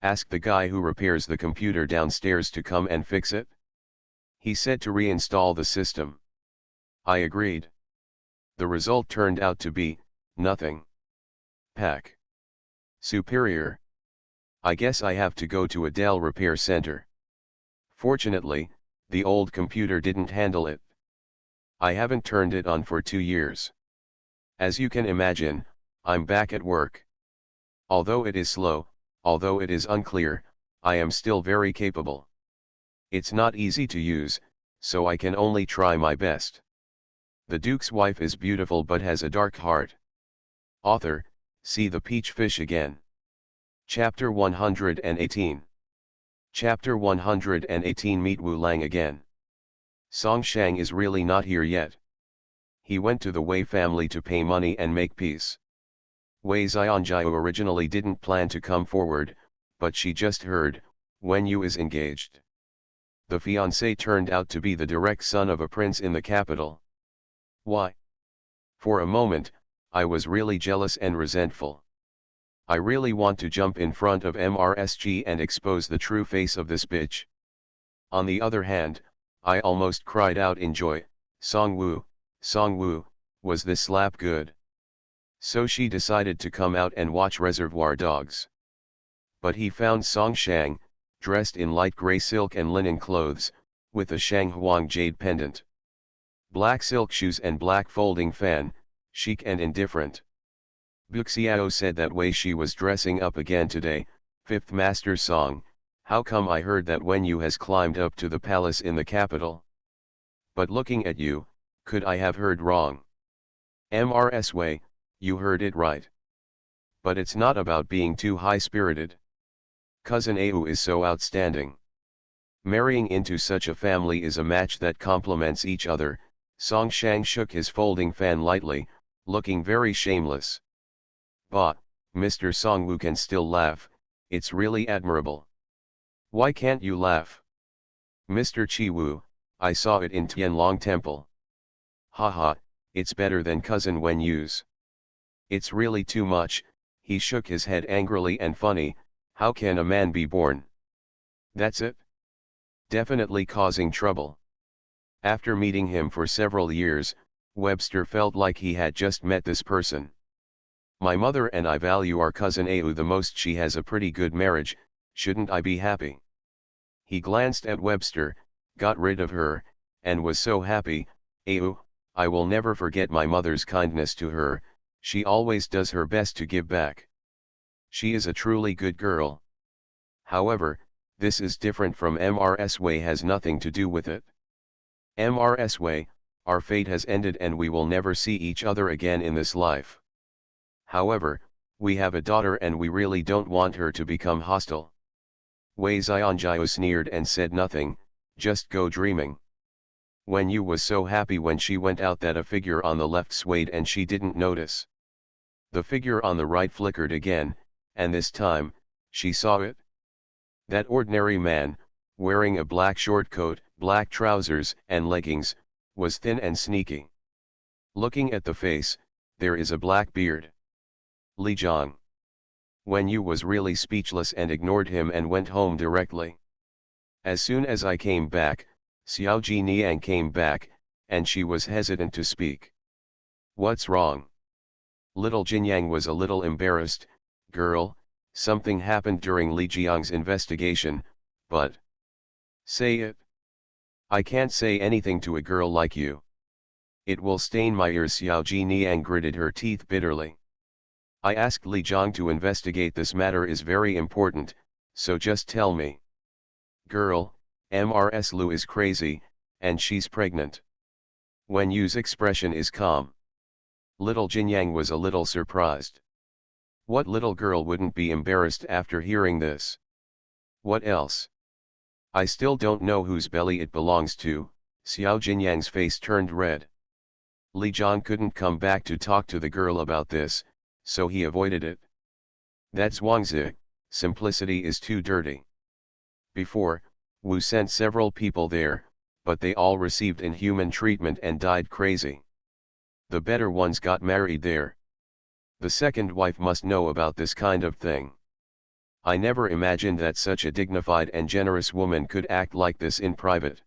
Ask the guy who repairs the computer downstairs to come and fix it." He said to reinstall the system. I agreed. The result turned out to be nothing. Pack. Superior. I guess I have to go to a Dell repair center. Fortunately, the old computer didn't handle it. I haven't turned it on for 2 years. As you can imagine, I'm back at work. Although it is slow, although it is unclear, I am still very capable. It's not easy to use, so I can only try my best. The Duke's wife is beautiful but has a dark heart. Author, see the peach fish again. Chapter 118. Chapter 118. Meet Wu Lang again. Song Shang is really not here yet. He went to the Wei family to pay money and make peace. Wei Xianjiao originally didn't plan to come forward, but she just heard, Wen Yu is engaged. The fiancé turned out to be the direct son of a prince in the capital. Why? For a moment, I was really jealous and resentful. I really want to jump in front of MRSG and expose the true face of this bitch. On the other hand, I almost cried out in joy, Songwoo, was this slap good? So she decided to come out and watch Reservoir Dogs. But he found Song Shang, dressed in light gray silk and linen clothes, with a Shanghuang jade pendant, black silk shoes and black folding fan, chic and indifferent. Buxiao said that way she was dressing up again today. Fifth Master Song, how come I heard that when you has climbed up to the palace in the capital? But looking at you, could I have heard wrong? MRS way, you heard it right. But it's not about being too high-spirited. Cousin Au is so outstanding. Marrying into such a family is a match that complements each other. Song Shang shook his folding fan lightly, looking very shameless. Bah, Mr. Songwoo can still laugh, it's really admirable. Why can't you laugh? Mr. Chi-woo, I saw it in Tianlong Temple. Haha, it's better than cousin Wen Yu's. It's really too much. He shook his head angrily and funny. How can a man be born? That's it. Definitely causing trouble. After meeting him for several years, Webster felt like he had just met this person. My mother and I value our cousin Au the most. She has a pretty good marriage, shouldn't I be happy? He glanced at Webster, got rid of her, and was so happy. Au, I will never forget my mother's kindness to her, she always does her best to give back. She is a truly good girl. However, this is different from MRS Way, has nothing to do with it. MRS Way, our fate has ended and we will never see each other again in this life. However, we have a daughter and we really don't want her to become hostile. Wei Xianjiao sneered and said nothing, just go dreaming. Wen Yu was so happy when she went out that a figure on the left swayed and she didn't notice. The figure on the right flickered again, and this time, she saw it. That ordinary man, wearing a black short coat, black trousers and leggings, was thin and sneaky. Looking at the face, there is a black beard. Li Zhang. Wen Yu was really speechless and ignored him and went home directly. As soon as I came back, Xiao Ji Niang came back, and she was hesitant to speak. What's wrong? Little Jinyang was a little embarrassed. Girl, something happened during Li Jiang's investigation, but... Say it. I can't say anything to a girl like you. It will stain my ears. Xiao Ji Niang gritted her teeth bitterly. I asked Li Jiang to investigate this matter is very important, so just tell me. Girl, Mrs. Lu is crazy, and she's pregnant. Wen Yu's expression is calm. Little Jinyang was a little surprised. What little girl wouldn't be embarrassed after hearing this? What else? I still don't know whose belly it belongs to. Xiao Jinyang's face turned red. Li Jiang couldn't come back to talk to the girl about this, so he avoided it. That's Wangzi, simplicity is too dirty. Before, Wu sent several people there, but they all received inhuman treatment and died crazy. The better ones got married there. The second wife must know about this kind of thing. I never imagined that such a dignified and generous woman could act like this in private.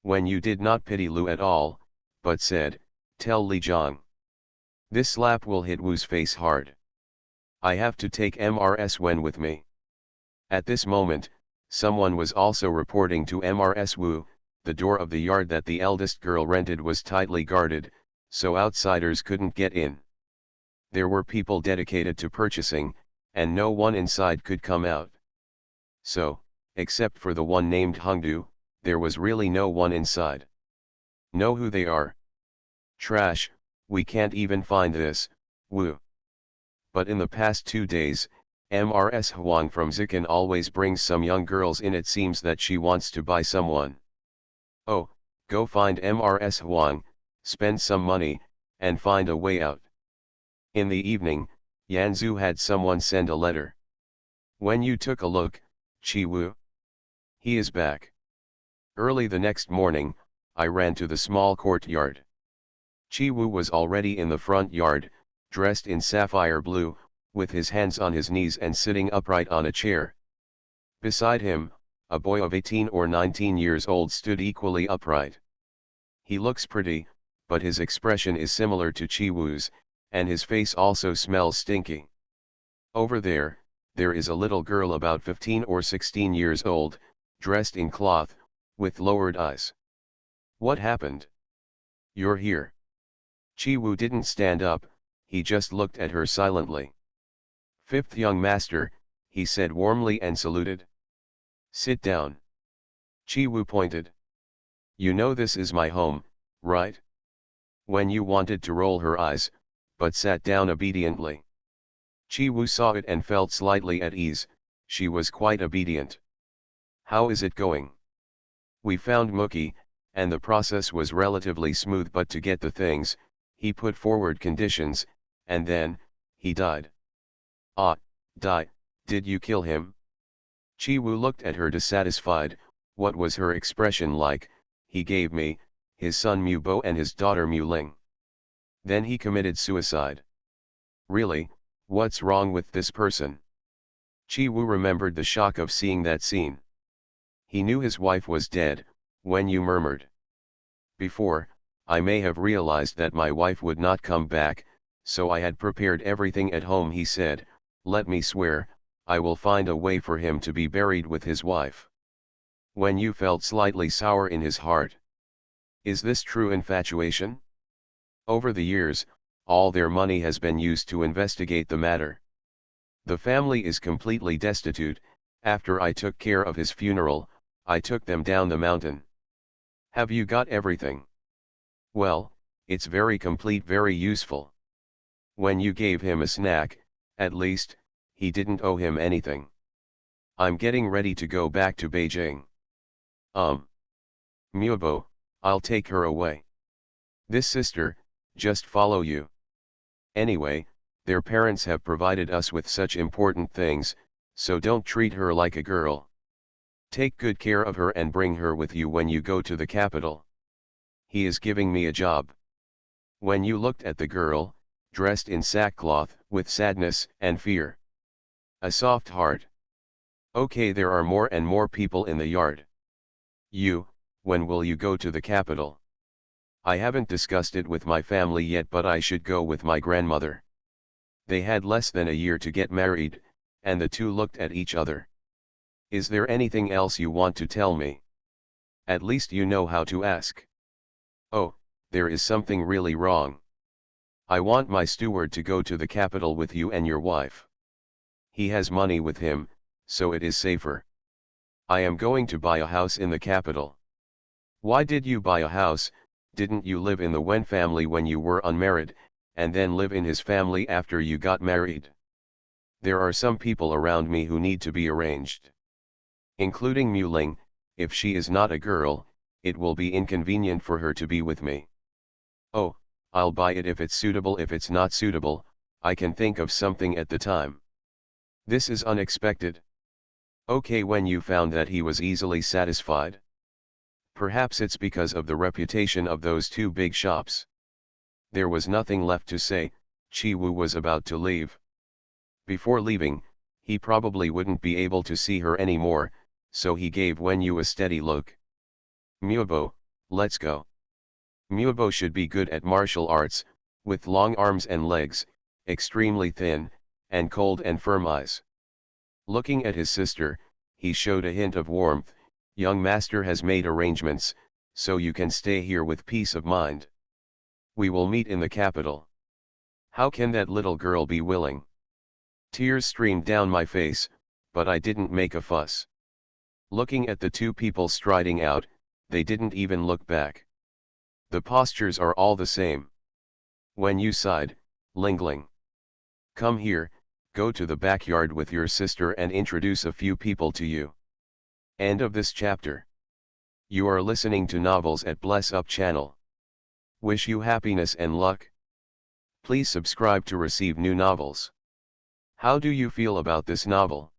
Wen Yu did not pity Lu at all, but said, tell Li Jiang. This slap will hit Wu's face hard. I have to take Mrs. Wen with me. At this moment, someone was also reporting to Mrs. Wu, the door of the yard that the eldest girl rented was tightly guarded, so outsiders couldn't get in. There were people dedicated to purchasing, and no one inside could come out. So, except for the one named Hongdu, there was really no one inside. Know who they are? Trash, we can't even find this, Wu. But in the past 2 days, Mrs. Huang from Zikan always brings some young girls in. It seems that she wants to buy someone. Oh, go find Mrs. Huang, spend some money, and find a way out. In the evening, Yanzu had someone send a letter. When you took a look, Chi Wu. He is back. Early the next morning, I ran to the small courtyard. Chi Wu was already in the front yard, dressed in sapphire blue, with his hands on his knees and sitting upright on a chair. Beside him, a boy of 18 or 19 years old stood equally upright. He looks pretty, but his expression is similar to Chi Wu's, and his face also smells stinky. Over there, there is a little girl about 15 or 16 years old, dressed in cloth, with lowered eyes. What happened? You're here. Chi Wu didn't stand up, he just looked at her silently. Fifth young master, he said warmly and saluted. Sit down. Chi Wu pointed. You know this is my home, right? When you wanted to roll her eyes, but sat down obediently. Chi Wu saw it and felt slightly at ease, she was quite obedient. How is it going? We found Mookie, and the process was relatively smooth, but to get the things, he put forward conditions, and then, he died. Ah, did you kill him? Chi Wu looked at her dissatisfied. What was her expression like? He gave me, his son Mu Bo and his daughter Mu Ling. Then he committed suicide. Really, what's wrong with this person? Chi Wu remembered the shock of seeing that scene. He knew his wife was dead, when you murmured. Before, I may have realized that my wife would not come back, so I had prepared everything at home. He said, let me swear, I will find a way for him to be buried with his wife. When you felt slightly sour in his heart. Is this true infatuation? Over the years, all their money has been used to investigate the matter. The family is completely destitute. After I took care of his funeral, I took them down the mountain. Have you got everything? Well, it's very complete, very useful. When you gave him a snack, at least, he didn't owe him anything. I'm getting ready to go back to Beijing. Mubo, I'll take her away. This sister, just follow you. Anyway, their parents have provided us with such important things, so don't treat her like a girl. Take good care of her and bring her with you when you go to the capital. He is giving me a job. When you looked at the girl, dressed in sackcloth, with sadness and fear. A soft heart. Okay, there are more and more people in the yard. When will you go to the capital? I haven't discussed it with my family yet, but I should go with my grandmother. They had less than a year to get married, and the two looked at each other. Is there anything else you want to tell me? At least you know how to ask. Oh, there is something really wrong. I want my steward to go to the capital with you and your wife. He has money with him, so it is safer. I am going to buy a house in the capital. Why did you buy a house? Didn't you live in the Wen family when you were unmarried, and then live in his family after you got married? There are some people around me who need to be arranged. Including Muling. If she is not a girl, it will be inconvenient for her to be with me. Oh, I'll buy it if it's suitable. If it's not suitable, I can think of something at the time. This is unexpected. Okay, when you found that he was easily satisfied? Perhaps it's because of the reputation of those two big shops. There was nothing left to say. Chi Wu was about to leave. Before leaving, he probably wouldn't be able to see her anymore, so he gave Wen Yu a steady look. Muobo, let's go. Muobo should be good at martial arts, with long arms and legs, extremely thin, and cold and firm eyes. Looking at his sister, he showed a hint of warmth. Young master has made arrangements, so you can stay here with peace of mind. We will meet in the capital. How can that little girl be willing? Tears streamed down my face, but I didn't make a fuss. Looking at the two people striding out, they didn't even look back. The postures are all the same. When you sighed, Lingling. Come here, go to the backyard with your sister and introduce a few people to you. End of this chapter. You are listening to novels at Bless Up channel. Wish you happiness and luck. Please subscribe to receive new novels. How do you feel about this novel?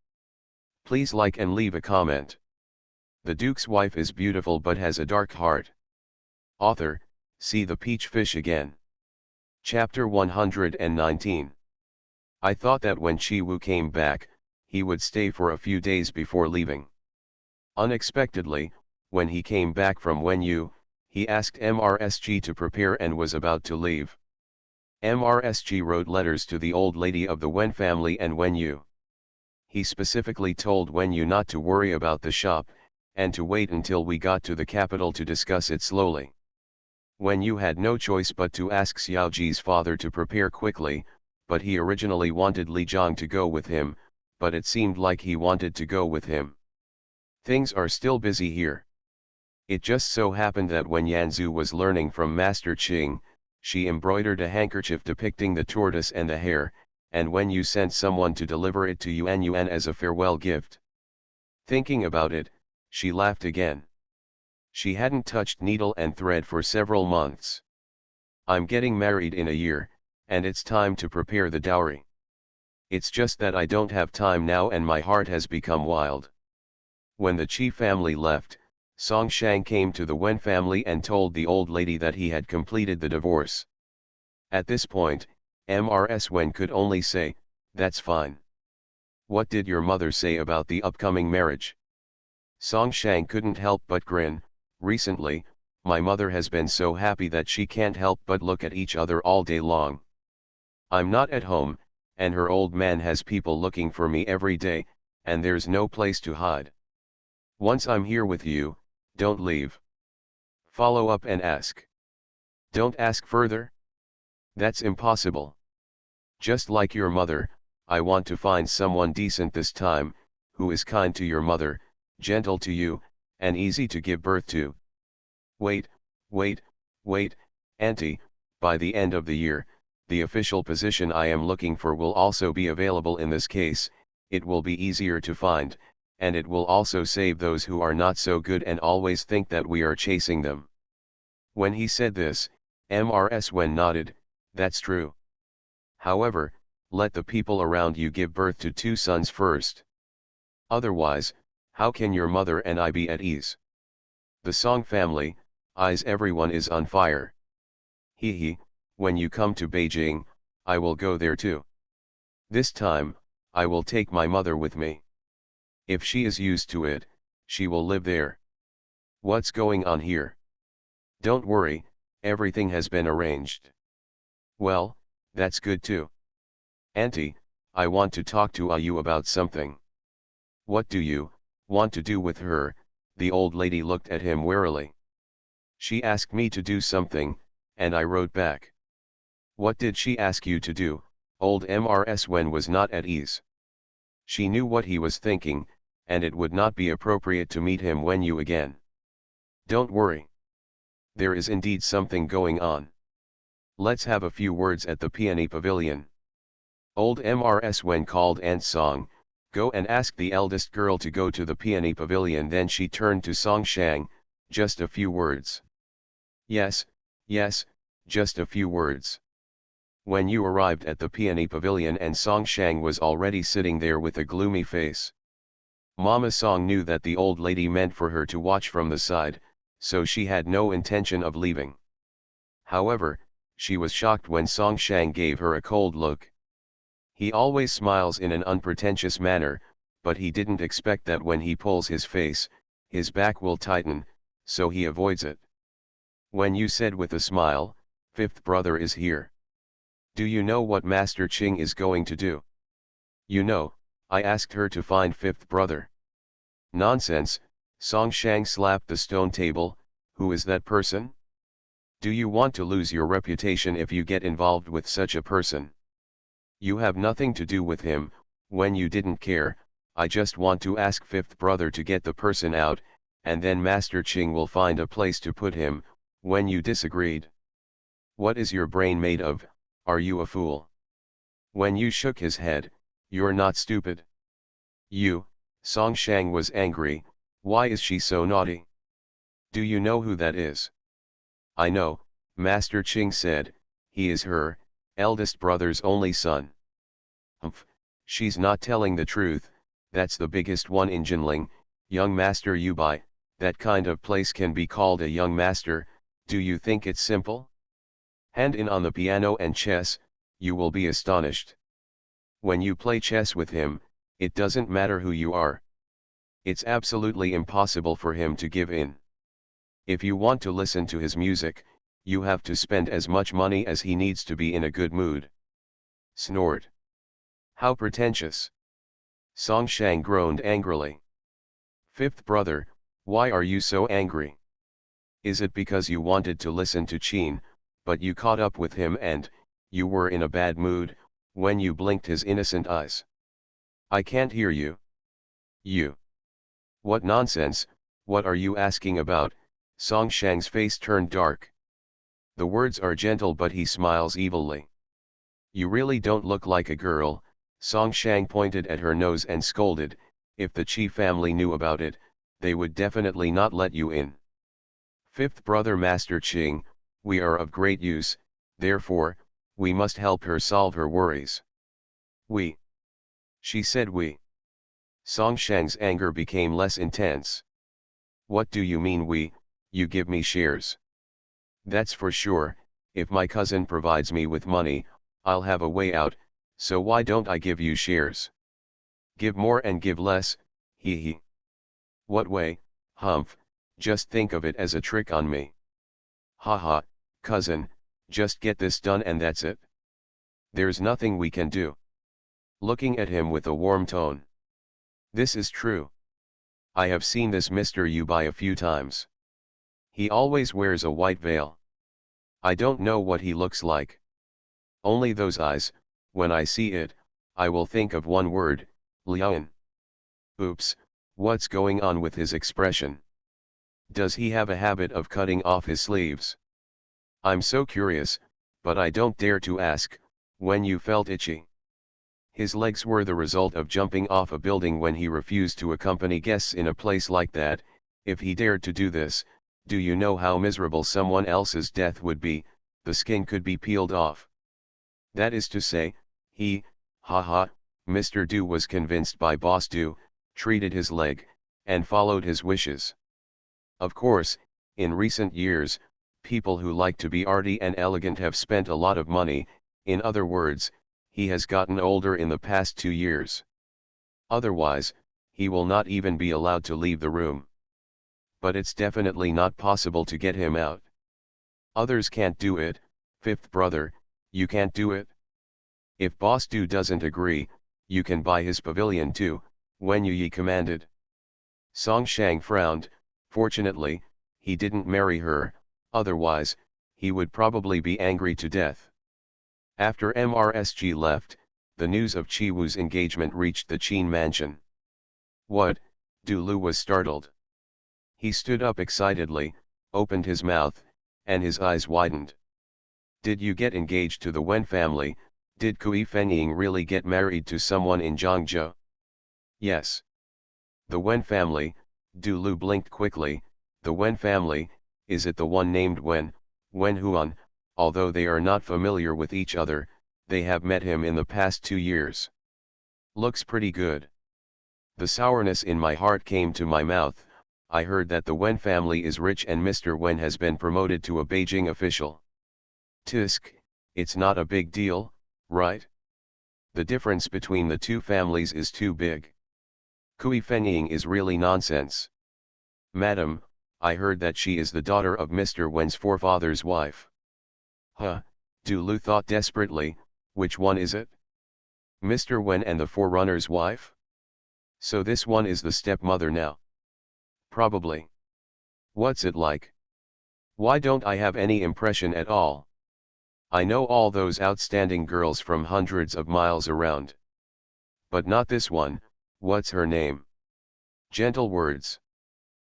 Please like and leave a comment. The Duke's wife is beautiful but has a dark heart. Author, see the peach fish again. Chapter 119. I thought that when Chi Wu came back, he would stay for a few days before leaving. Unexpectedly, when he came back from Wen Yu, he asked MRSG to prepare and was about to leave. MRSG wrote letters to the old lady of the Wen family and Wen Yu. He specifically told Wen Yu not to worry about the shop, and to wait until we got to the capital to discuss it slowly. Wen Yu had no choice but to ask Xiaoji's father to prepare quickly, but he originally wanted Li Zhang to go with him, but it seemed like he wanted to go with him. Things are still busy here. It just so happened that when Yanzu was learning from Master Qing, she embroidered a handkerchief depicting the tortoise and the hare, and Wen Yu sent someone to deliver it to Yuan Yuan as a farewell gift. Thinking about it, she laughed again. She hadn't touched needle and thread for several months. I'm getting married in a year, and it's time to prepare the dowry. It's just that I don't have time now and my heart has become wild. When the Qi family left, Song Shang came to the Wen family and told the old lady that he had completed the divorce. At this point, MRS Wen could only say, "That's fine. What did your mother say about the upcoming marriage?" Song Shang couldn't help but grin. "Recently, my mother has been so happy that she can't help but look at each other all day long. I'm not at home, and her old man has people looking for me every day, and there's no place to hide. Once I'm here with you, don't leave. Follow up and ask. Don't ask further? That's impossible. Just like your mother, I want to find someone decent this time, who is kind to your mother, gentle to you, and easy to give birth to. Wait, Auntie, by the end of the year, The official position I am looking for will also be available in this case, it will be easier to find, and it will also save those who are not so good and always think that we are chasing them. When he said this, Mrs. Wen nodded, that's true. However, let the people around you give birth to 2 sons first. Otherwise, how can your mother and I be at ease? The Song family, eyes everyone is on fire. He, when you come to Beijing, I will go there too. This time, I will take my mother with me. If she is used to it, she will live there. What's going on here? Don't worry, everything has been arranged. Well, that's good too. Auntie, I want to talk to you about something. What do you want to do with her? The old lady looked at him warily. She asked me to do something, and I wrote back. What did she ask you to do? Old Mrs. Wen was not at ease. She knew what he was thinking, and it would not be appropriate to meet him when you again. Don't worry. There is indeed something going on. Let's have a few words at the Peony Pavilion. Old Mrs. Wen called Aunt Song, go and ask the eldest girl to go to the Peony Pavilion. Then she turned to Song Shang, just a few words. Yes, just a few words. When you arrived at the Peony Pavilion and Song Shang was already sitting there with a gloomy face. Mama Song knew that the old lady meant for her to watch from the side, so she had no intention of leaving. However, she was shocked when Song Shang gave her a cold look. He always smiles in an unpretentious manner, but he didn't expect that when he pulls his face, his back will tighten, so he avoids it. When you said with a smile, 5th brother is here. Do you know what Master Ching is going to do? You know, I asked her to find 5th brother. Nonsense, Song Shang slapped the stone table. Who is that person? Do you want to lose your reputation if you get involved with such a person? You have nothing to do with him. When you didn't care, I just want to ask 5th brother to get the person out, and then Master Ching will find a place to put him. When you disagreed. What is your brain made of? Are you a fool? When you shook his head, you're not stupid. You, Song Shang was angry. Why is she so naughty? Do you know who that is? I know, Master Ching said, he is her eldest brother's only son. Humph, she's not telling the truth, that's the biggest one in Jinling. Young Master Yubai, that kind of place can be called a young master. Do you think it's simple? Hand in on the piano and chess, you will be astonished. When you play chess with him, it doesn't matter who you are. It's absolutely impossible for him to give in. If you want to listen to his music, you have to spend as much money as he needs to be in a good mood. Snored. How pretentious. Song Shang groaned angrily. 5th brother, why are you so angry? Is it because you wanted to listen to Qin, but you caught up with him and, you were in a bad mood, when you blinked his innocent eyes? I can't hear you. You. What nonsense, what are you asking about? Song Shang's face turned dark. The words are gentle but he smiles evilly. You really don't look like a girl. Song Shang pointed at her nose and scolded, if the Qi family knew about it, they would definitely not let you in. 5th brother Master Ching, we are of great use, therefore, we must help her solve her worries. We. She said we. Song Shang's anger became less intense. What do you mean we? You give me shares. That's for sure, if my cousin provides me with money, I'll have a way out, so why don't I give you shares? Give more and give less, he. What way? Humph, just think of it as a trick on me. Haha, cousin, just get this done and that's it. There's nothing we can do. Looking at him with a warm tone. This is true. I have seen this Mr. Yubai a few times. He always wears a white veil. I don't know what he looks like. Only those eyes, when I see it, I will think of one word, Lian. Oops, what's going on with his expression? Does he have a habit of cutting off his sleeves? I'm so curious, But I don't dare to ask, when you felt itchy. His legs were the result of jumping off a building when he refused to accompany guests in a place like that. If he dared to do this, do you know how miserable someone else's death would be? The skin could be peeled off. That is to say, Mr. Do was convinced by Boss Do, treated his leg, and followed his wishes. Of course, in recent years, people who like to be arty and elegant have spent a lot of money. In other words, he has gotten older in the past 2 years. Otherwise, he will not even be allowed to leave the room. But it's definitely not possible to get him out. Others can't do it. Fifth brother, you can't do it? If Boss Do doesn't agree, you can buy his pavilion too, Wen Yi commanded. Song Shang frowned. Fortunately, he didn't marry her, otherwise, he would probably be angry to death. After MRSG left, the news of Chi Wu's engagement reached the Qin mansion. What? Du Lu was startled. He stood up excitedly, opened his mouth, and his eyes widened. Did you get engaged to the Wen family? Did Kui Fenying really get married to someone in Zhangzhou? Yes. The Wen family, Du Lu blinked quickly. The Wen family, is it the one named Wen Huan? Although they are not familiar with each other, they have met him in the past 2 years. Looks pretty good. The sourness in my heart came to my mouth. I heard that the Wen family is rich and Mr. Wen has been promoted to a Beijing official. Tisk, it's not a big deal, right? The difference between the two families is too big. Kui Fenying is really nonsense. Madam, I heard that she is the daughter of Mr. Wen's forefather's wife. Huh, Du Lu thought desperately, which one is it? Mr. Wen and the Forerunner's wife? So this one is the stepmother now. Probably. What's it like? Why don't I have any impression at all? I know all those outstanding girls from hundreds of miles around. But not this one. What's her name? Gentle words.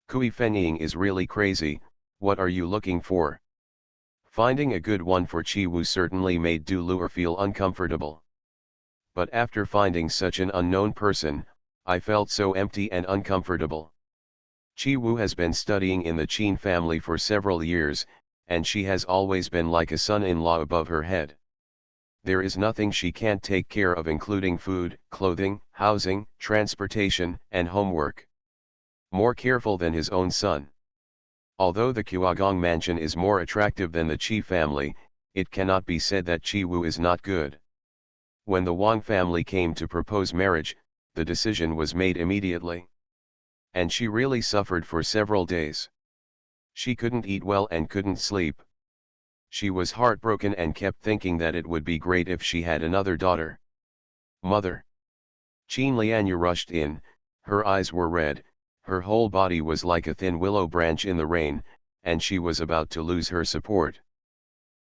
Kui Fenying is really crazy. What are you looking for? Finding a good one for Chi Wu certainly made Du Lu feel uncomfortable. But after finding such an unknown person, I felt so empty and uncomfortable. Chi Wu has been studying in the Qin family for several years, and she has always been like a son-in-law above her head. There is nothing she can't take care of, including food, clothing, housing, transportation, and homework. More careful than his own son. Although the Kuagong mansion is more attractive than the Qi family, it cannot be said that Chi Wu is not good. When the Wang family came to propose marriage, the decision was made immediately. And she really suffered for several days. She couldn't eat well and couldn't sleep. She was heartbroken and kept thinking that it would be great if she had another daughter. Mother. Qin Lianyu rushed in. Her eyes were red, her whole body was like a thin willow branch in the rain, and she was about to lose her support.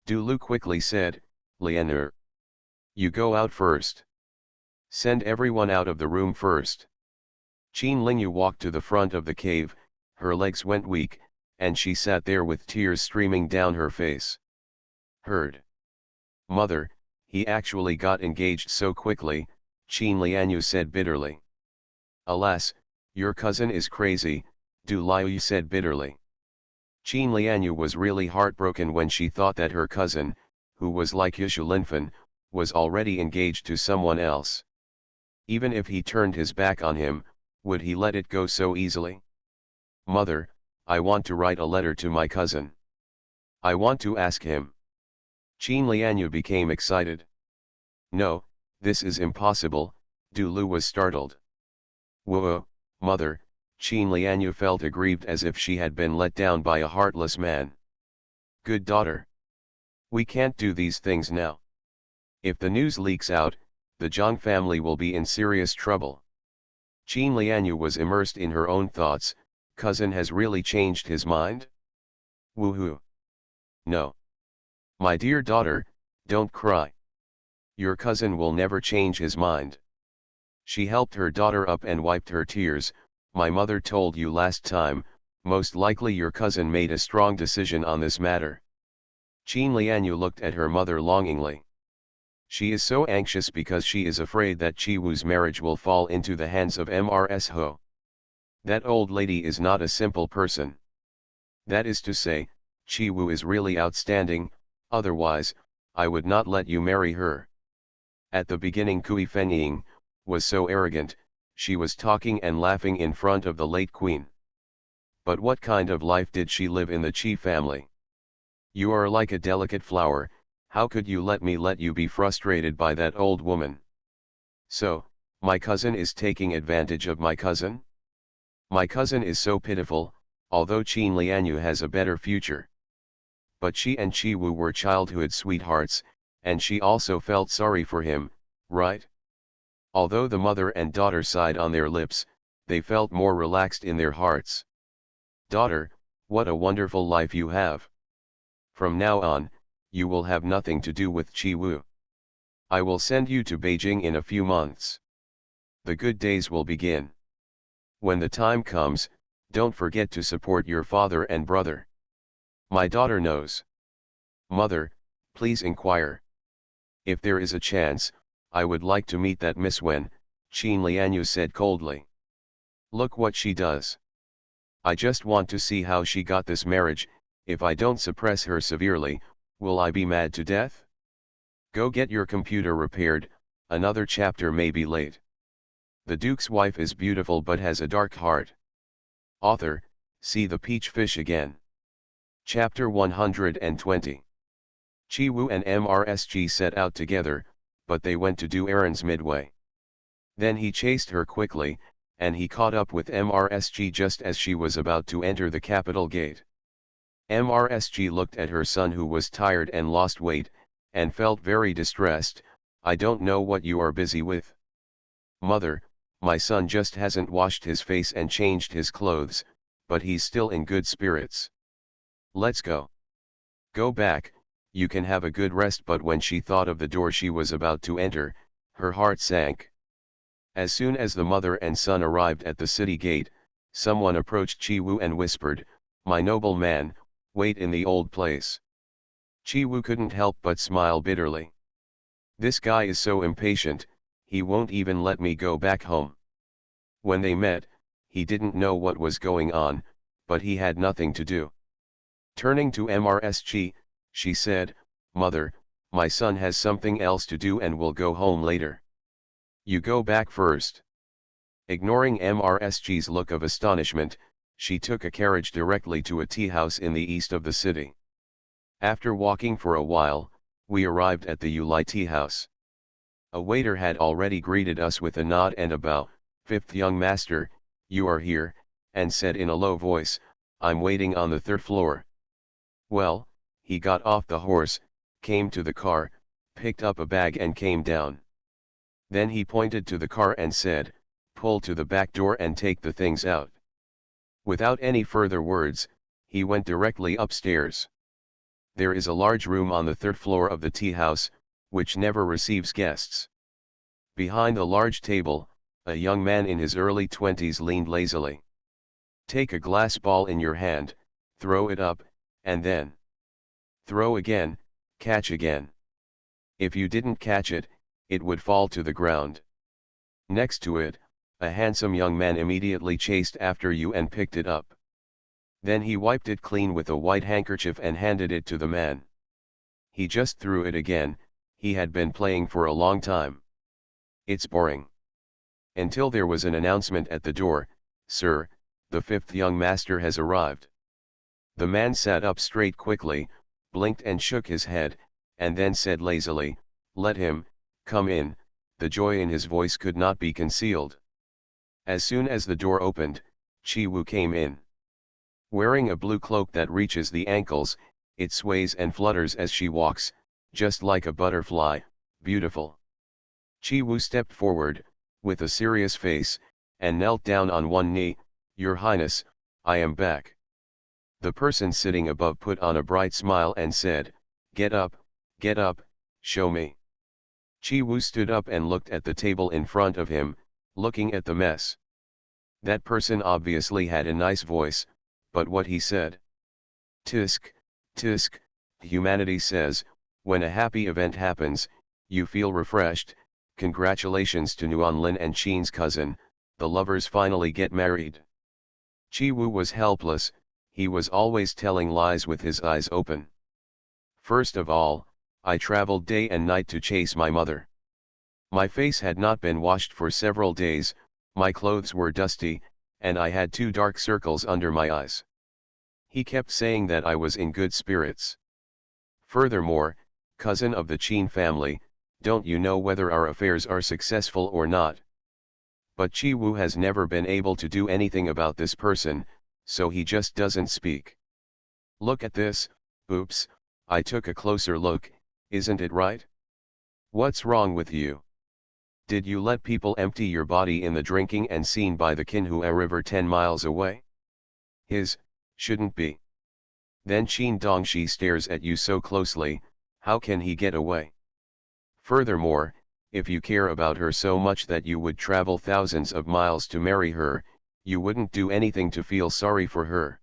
Du Lu quickly said, Lianyu, you go out first. Send everyone out of the room first. Qin Lingyu walked to the front of the cave, her legs went weak, and she sat there with tears streaming down her face. Heard. Mother, he actually got engaged so quickly, Qin Lianyu said bitterly. Alas, your cousin is crazy, Du Liu said bitterly. Qin Lianyu was really heartbroken when she thought that her cousin, who was like Yushu Linfen, was already engaged to someone else. Even if he turned his back on him, would he let it go so easily? Mother, I want to write a letter to my cousin. I want to ask him. Qin Lianyu became excited. No, this is impossible, Du Lu was startled. Whoa, mother, Qin Lianyu felt aggrieved as if she had been let down by a heartless man. Good daughter. We can't do these things now. If the news leaks out, the Zhang family will be in serious trouble. Qin Lianyu was immersed in her own thoughts. Cousin has really changed his mind? Woohoo. No. My dear daughter, don't cry. Your cousin will never change his mind. She helped her daughter up and wiped her tears. My mother told you last time, most likely your cousin made a strong decision on this matter. Qin Lianyu looked at her mother longingly. She is so anxious because she is afraid that Chi Wu's marriage will fall into the hands of Mrs. Ho. That old lady is not a simple person. That is to say, Chi Wu is really outstanding, otherwise, I would not let you marry her. At the beginning Kui Fenying was so arrogant, she was talking and laughing in front of the late queen. But what kind of life did she live in the Qi family? You are like a delicate flower, how could you let you be frustrated by that old woman? So, my cousin is taking advantage of my cousin? My cousin is so pitiful, although Qin Lianyu has a better future. But she and Chi Wu were childhood sweethearts, and she also felt sorry for him, right? Although the mother and daughter sighed on their lips, they felt more relaxed in their hearts. Daughter, what a wonderful life you have. From now on, you will have nothing to do with Chi Wu. I will send you to Beijing in a few months. The good days will begin. When the time comes, don't forget to support your father and brother. My daughter knows. Mother, please inquire. If there is a chance, I would like to meet that Miss Wen, Qin Lianyu said coldly. Look what she does. I just want to see how she got this marriage. If I don't suppress her severely, will I be mad to death? Go get your computer repaired, another chapter may be late. The Duke's wife is beautiful but has a dark heart. Author, see the peach fish again. Chapter 120. Chi Wu and MRSG set out together, but they went to do errands midway. Then he chased her quickly, and he caught up with MRSG just as she was about to enter the capital gate. MRSG looked at her son who was tired and lost weight, and felt very distressed. I don't know what you are busy with. Mother, my son just hasn't washed his face and changed his clothes, but he's still in good spirits. Let's go. Go back, you can have a good rest. But when she thought of the door she was about to enter, her heart sank. As soon as the mother and son arrived at the city gate, someone approached Chi Wu and whispered, "My noble man, wait in the old place." Chi Wu couldn't help but smile bitterly. This guy is so impatient, he won't even let me go back home. When they met, he didn't know what was going on, but he had nothing to do. Turning to MRSG, she said, "Mother, my son has something else to do and will go home later. You go back first." Ignoring MRSG's look of astonishment, she took a carriage directly to a tea house in the east of the city. After walking for a while, we arrived at the Yulai tea house. A waiter had already greeted us with a nod and a bow. "Fifth young master, you are here," and said in a low voice, "I'm waiting on the third floor." Well, he got off the horse, came to the car, picked up a bag and came down. Then he pointed to the car and said, "Pull to the back door and take the things out." Without any further words, he went directly upstairs. There is a large room on the third floor of the tea house, which never receives guests. Behind a large table, a young man in his early 20s leaned lazily. Take a glass ball in your hand, throw it up, and then throw again, catch again. If you didn't catch it, it would fall to the ground. Next to it, a handsome young man immediately chased after you and picked it up. Then he wiped it clean with a white handkerchief and handed it to the man. He just threw it again. He had been playing for a long time. It's boring. Until there was an announcement at the door, "Sir, the fifth young master has arrived." The man sat up straight quickly, blinked and shook his head, and then said lazily, "Let him come in." The joy in his voice could not be concealed. As soon as the door opened, Chi Wu came in. Wearing a blue cloak that reaches the ankles, it sways and flutters as she walks, just like a butterfly, beautiful. Chi Wu stepped forward, with a serious face, and knelt down on one knee. "Your Highness, I am back." The person sitting above put on a bright smile and said, get up, show me." Chi Wu stood up and looked at the table in front of him, looking at the mess. That person obviously had a nice voice, but what he said? "Tisk, tisk, Humanity says, when a happy event happens, you feel refreshed. Congratulations to Nuan and Qin's cousin, the lovers finally get married. Chi Wu was helpless, he was always telling lies with his eyes open. First of all, I traveled day and night to chase my mother. My face had not been washed for several days, my clothes were dusty, and I had 2 dark circles under my eyes. He kept saying that I was in good spirits. Furthermore, cousin of the Qin family, don't you know whether our affairs are successful or not? But Chi Wu has never been able to do anything about this person, so he just doesn't speak. Look at this, oops, I took a closer look, isn't it right? What's wrong with you? Did you let people empty your body in the drinking and seen by the Qinhua River 10 miles away? Shouldn't be. Then Qin Dongxi stares at you so closely, how can he get away? Furthermore, if you care about her so much that you would travel thousands of miles to marry her, you wouldn't do anything to feel sorry for her.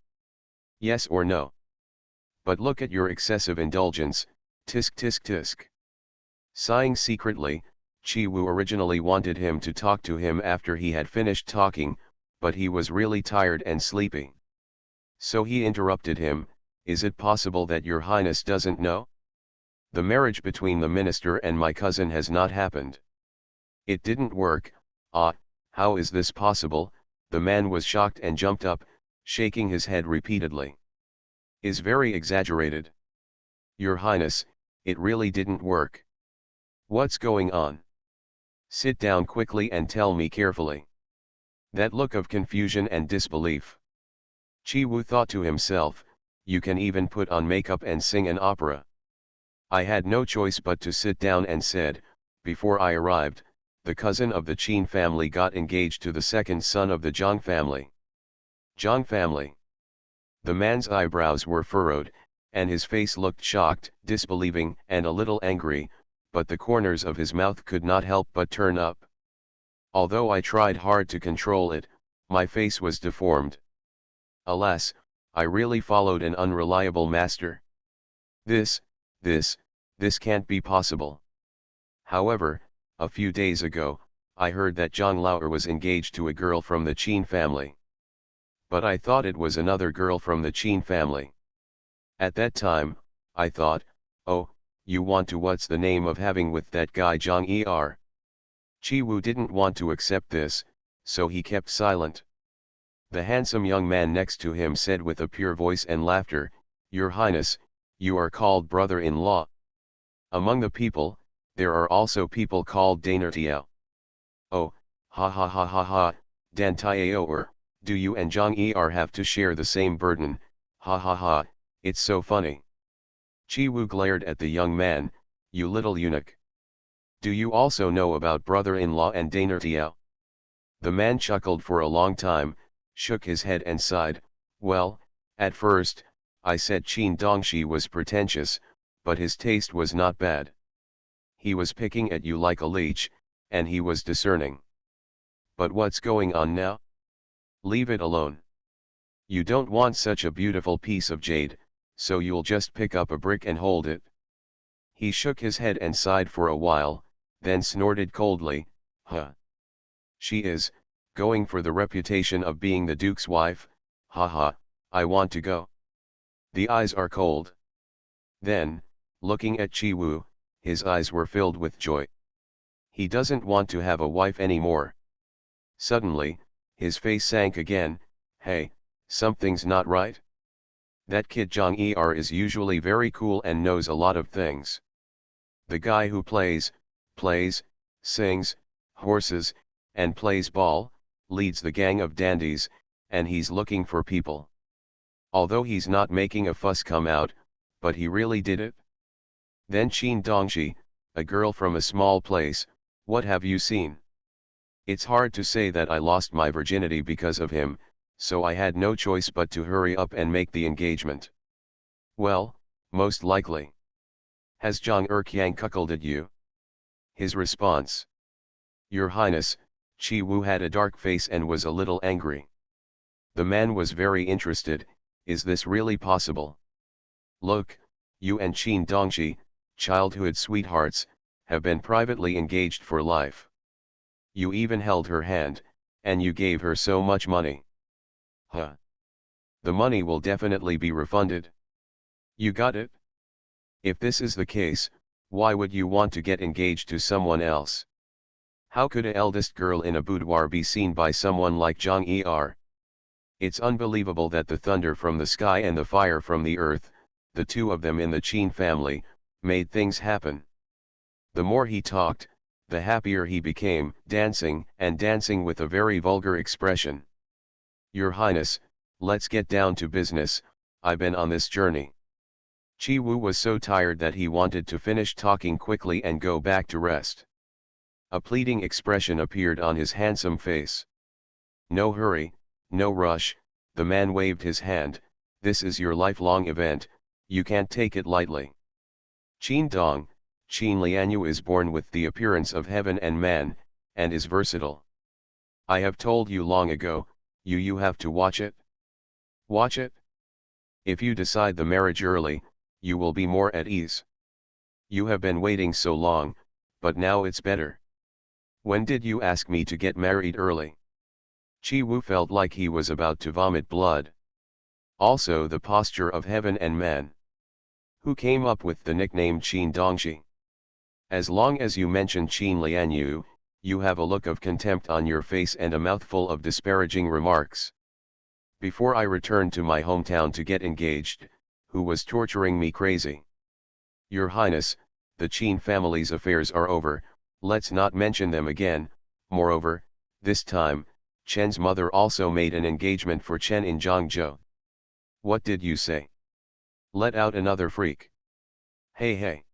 Yes or no? But look at your excessive indulgence, tisk tisk tisk. Sighing secretly, Chi Wu originally wanted him to talk to him after he had finished talking, but he was really tired and sleepy. So he interrupted him, is it possible that your highness doesn't know? The marriage between the minister and my cousin has not happened. It didn't work. How is this possible? The man was shocked and jumped up, shaking his head repeatedly. Is very exaggerated. Your highness, it really didn't work. What's going on? Sit down quickly and tell me carefully. That look of confusion and disbelief. Chi Wu thought to himself, you can even put on makeup and sing an opera. I had no choice but to sit down and said, before I arrived, the cousin of the Qin family got engaged to the second son of the Zhang family. Zhang family. The man's eyebrows were furrowed, and his face looked shocked, disbelieving, and a little angry, but the corners of his mouth could not help but turn up. Although I tried hard to control it, my face was deformed. Alas, I really followed an unreliable master. This can't be possible. However, a few days ago, I heard that Zhang Laoer was engaged to a girl from the Qin family. But I thought it was another girl from the Qin family. At that time, I thought, oh, you want to what's the name of having with that guy Zhang Er. Chi Wu didn't want to accept this, so he kept silent. The handsome young man next to him said with a pure voice and laughter, Your Highness, you are called brother-in-law. Among the people, there are also people called Danertiao. Oh, ha ha ha ha ha, Dan Tiaoer, do you and Zhang Er have to share the same burden, ha ha ha, it's so funny. Chi Wu glared at the young man, you little eunuch. Do you also know about brother-in-law and Danertiao? The man chuckled for a long time, shook his head and sighed, well, at first, I said Qin Dongxi was pretentious, but his taste was not bad. He was picking at you like a leech, and he was discerning. But what's going on now? Leave it alone. You don't want such a beautiful piece of jade, so you'll just pick up a brick and hold it. He shook his head and sighed for a while, then snorted coldly, huh. She is, going for the reputation of being the Duke's wife, haha, I want to go. The eyes are cold. Then, looking at Chi Wu, his eyes were filled with joy. He doesn't want to have a wife anymore. Suddenly, his face sank again, hey, something's not right. That kid Zhang Er is usually very cool and knows a lot of things. The guy who plays, sings, horses, and plays ball, leads the gang of dandies, and he's looking for people. Although he's not making a fuss come out, but he really did it. Then Qin Dongxi, a girl from a small place, what have you seen? It's hard to say that I lost my virginity because of him, so I had no choice but to hurry up and make the engagement. Well, most likely. Has Zhang Erqiang cuckolded at you? His response. Your Highness, Chi Wu had a dark face and was a little angry. The man was very interested, is this really possible? Look, You and Qin Dongxi, childhood sweethearts, have been privately engaged for life. You even held her hand, and you gave her so much money. Huh. The money will definitely be refunded. You got it? If this is the case, why would you want to get engaged to someone else? How could a eldest girl in a boudoir be seen by someone like Zhang Er? It's unbelievable that the thunder from the sky and the fire from the earth, the two of them in the Qin family, made things happen. The more he talked, the happier he became, dancing and dancing with a very vulgar expression. Your Highness, let's get down to business. I've been on this journey. Chi Wu was so tired that he wanted to finish talking quickly and go back to rest. A pleading expression appeared on his handsome face. No hurry, no rush, the man waved his hand. This is your lifelong event, you can't take it lightly. Qin Dong, Qin Lianyu is born with the appearance of heaven and man, and is versatile. I have told you long ago, you have to watch it. Watch it? If you decide the marriage early, you will be more at ease. You have been waiting so long, but now it's better. When did you ask me to get married early? Chi Wu felt like he was about to vomit blood. Also the posture of heaven and man. Who came up with the nickname Qin Dongxi? As long as you mention Qin Lianyu, you have a look of contempt on your face and a mouthful of disparaging remarks. Before I returned to my hometown to get engaged, who was torturing me crazy? Your Highness, the Qin family's affairs are over, let's not mention them again. Moreover, this time, Chen's mother also made an engagement for Chen in Zhangzhou. What did you say? Let out another freak. Hey hey.